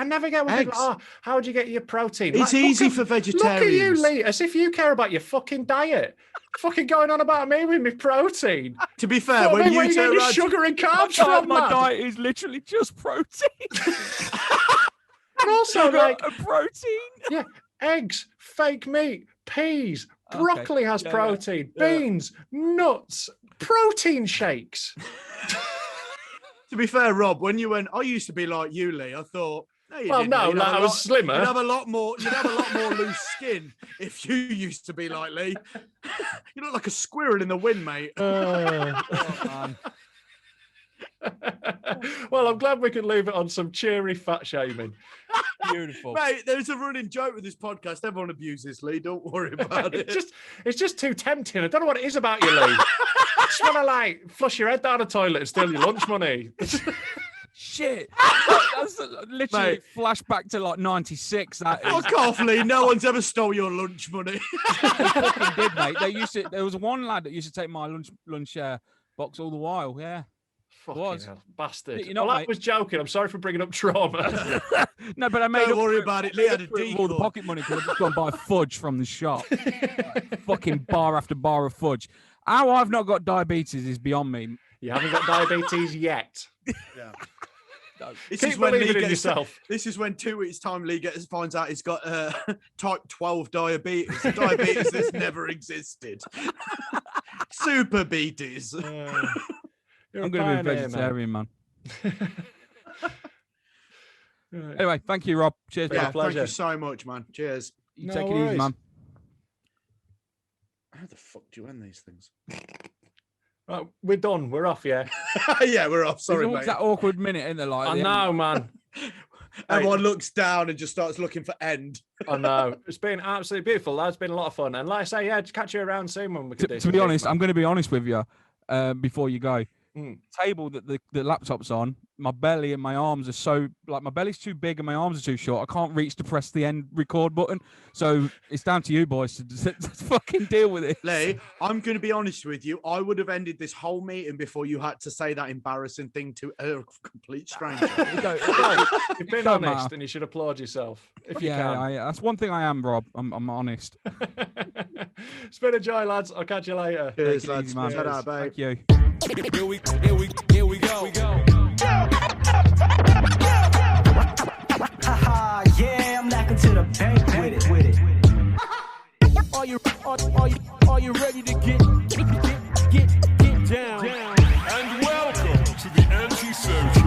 [SPEAKER 5] never get what people are. How do you get your protein?
[SPEAKER 6] It's easy for vegetarians.
[SPEAKER 5] Look at you, Lee, as if you care about your fucking diet. Fucking going on about me with my protein.
[SPEAKER 6] To be fair, when you
[SPEAKER 5] turn around, sugar and carbs from
[SPEAKER 4] my diet is literally just protein.
[SPEAKER 5] And also, like
[SPEAKER 4] a protein.
[SPEAKER 5] Yeah, eggs, fake meat, peas, broccoli has protein, beans, nuts, protein shakes.
[SPEAKER 6] To be fair, Rob, when you went, I used to be like you, Lee. I thought,
[SPEAKER 5] I was slimmer.
[SPEAKER 6] You'd have a lot more loose skin if you used to be like Lee. You look like a squirrel in the wind, mate.
[SPEAKER 5] Man. Well, I'm glad we could leave it on some cheery fat shaming.
[SPEAKER 4] Beautiful,
[SPEAKER 6] mate. There's a running joke with this podcast. Everyone abuses Lee. Don't worry about it.
[SPEAKER 5] It's just too tempting. I don't know what it is about you, Lee. I just want to like flush your head down the toilet and steal your lunch money.
[SPEAKER 4] Shit, that's literally flashback to like '96. That is.
[SPEAKER 6] Fuck off, Lee. No one's ever stole your lunch money.
[SPEAKER 4] They fucking did, mate. There was one lad that used to take my lunch box all the while. Yeah.
[SPEAKER 5] Fucking hell, bastard.
[SPEAKER 6] I
[SPEAKER 5] was joking. I'm sorry for bringing up trauma.
[SPEAKER 4] No, but I made
[SPEAKER 6] Don't worry about it. Lee had a deal.
[SPEAKER 4] All the pocket money because I've just gone buy fudge from the shop. Fucking bar after bar of fudge. How I've not got diabetes is beyond me.
[SPEAKER 5] You haven't got diabetes yet.
[SPEAKER 6] Yeah.
[SPEAKER 5] This is when Lee yourself.
[SPEAKER 6] This is when 2 weeks' time Lee finds out he's got type 12 diabetes. Diabetes that's never existed. Super beaties.
[SPEAKER 4] I'm going to be a vegetarian, man. Anyway, thank you, Rob. Cheers,
[SPEAKER 6] yeah,
[SPEAKER 5] pleasure.
[SPEAKER 6] Thank you so much, man. Cheers.
[SPEAKER 4] You take it easy, man.
[SPEAKER 6] How the fuck do you end these things?
[SPEAKER 5] Right, we're done. We're off, yeah.
[SPEAKER 6] Yeah, we're off. Sorry,
[SPEAKER 4] There's
[SPEAKER 6] mate.
[SPEAKER 4] That awkward minute in the like.
[SPEAKER 5] I know, man.
[SPEAKER 6] Everyone looks down and just starts looking for end.
[SPEAKER 5] I know. It's been absolutely beautiful. That's been a lot of fun. And like I say, just catch you around soon when we can do
[SPEAKER 4] To be honest, I'm going to be honest with you before you go.
[SPEAKER 5] Table
[SPEAKER 4] that the laptop's on, my belly and my arms are so my belly's too big and my arms are too short. I can't reach to press the end record button. So it's down to you boys to fucking deal with it.
[SPEAKER 6] Lee, I'm going to be honest with you. I would have ended this whole meeting before you had to say that embarrassing thing to a complete stranger.
[SPEAKER 5] You've been honest, and you should applaud yourself if you can.
[SPEAKER 4] That's one thing I am, Rob. I'm honest.
[SPEAKER 5] It's been a joy, lads. I'll catch you later.
[SPEAKER 6] Cheers, lads.
[SPEAKER 4] Man.
[SPEAKER 6] Cheers.
[SPEAKER 4] Thank you.
[SPEAKER 2] Here we go.
[SPEAKER 3] Haha, yeah, I'm like bank with it.
[SPEAKER 7] Are you ready to get down?
[SPEAKER 2] And welcome to the Antisocial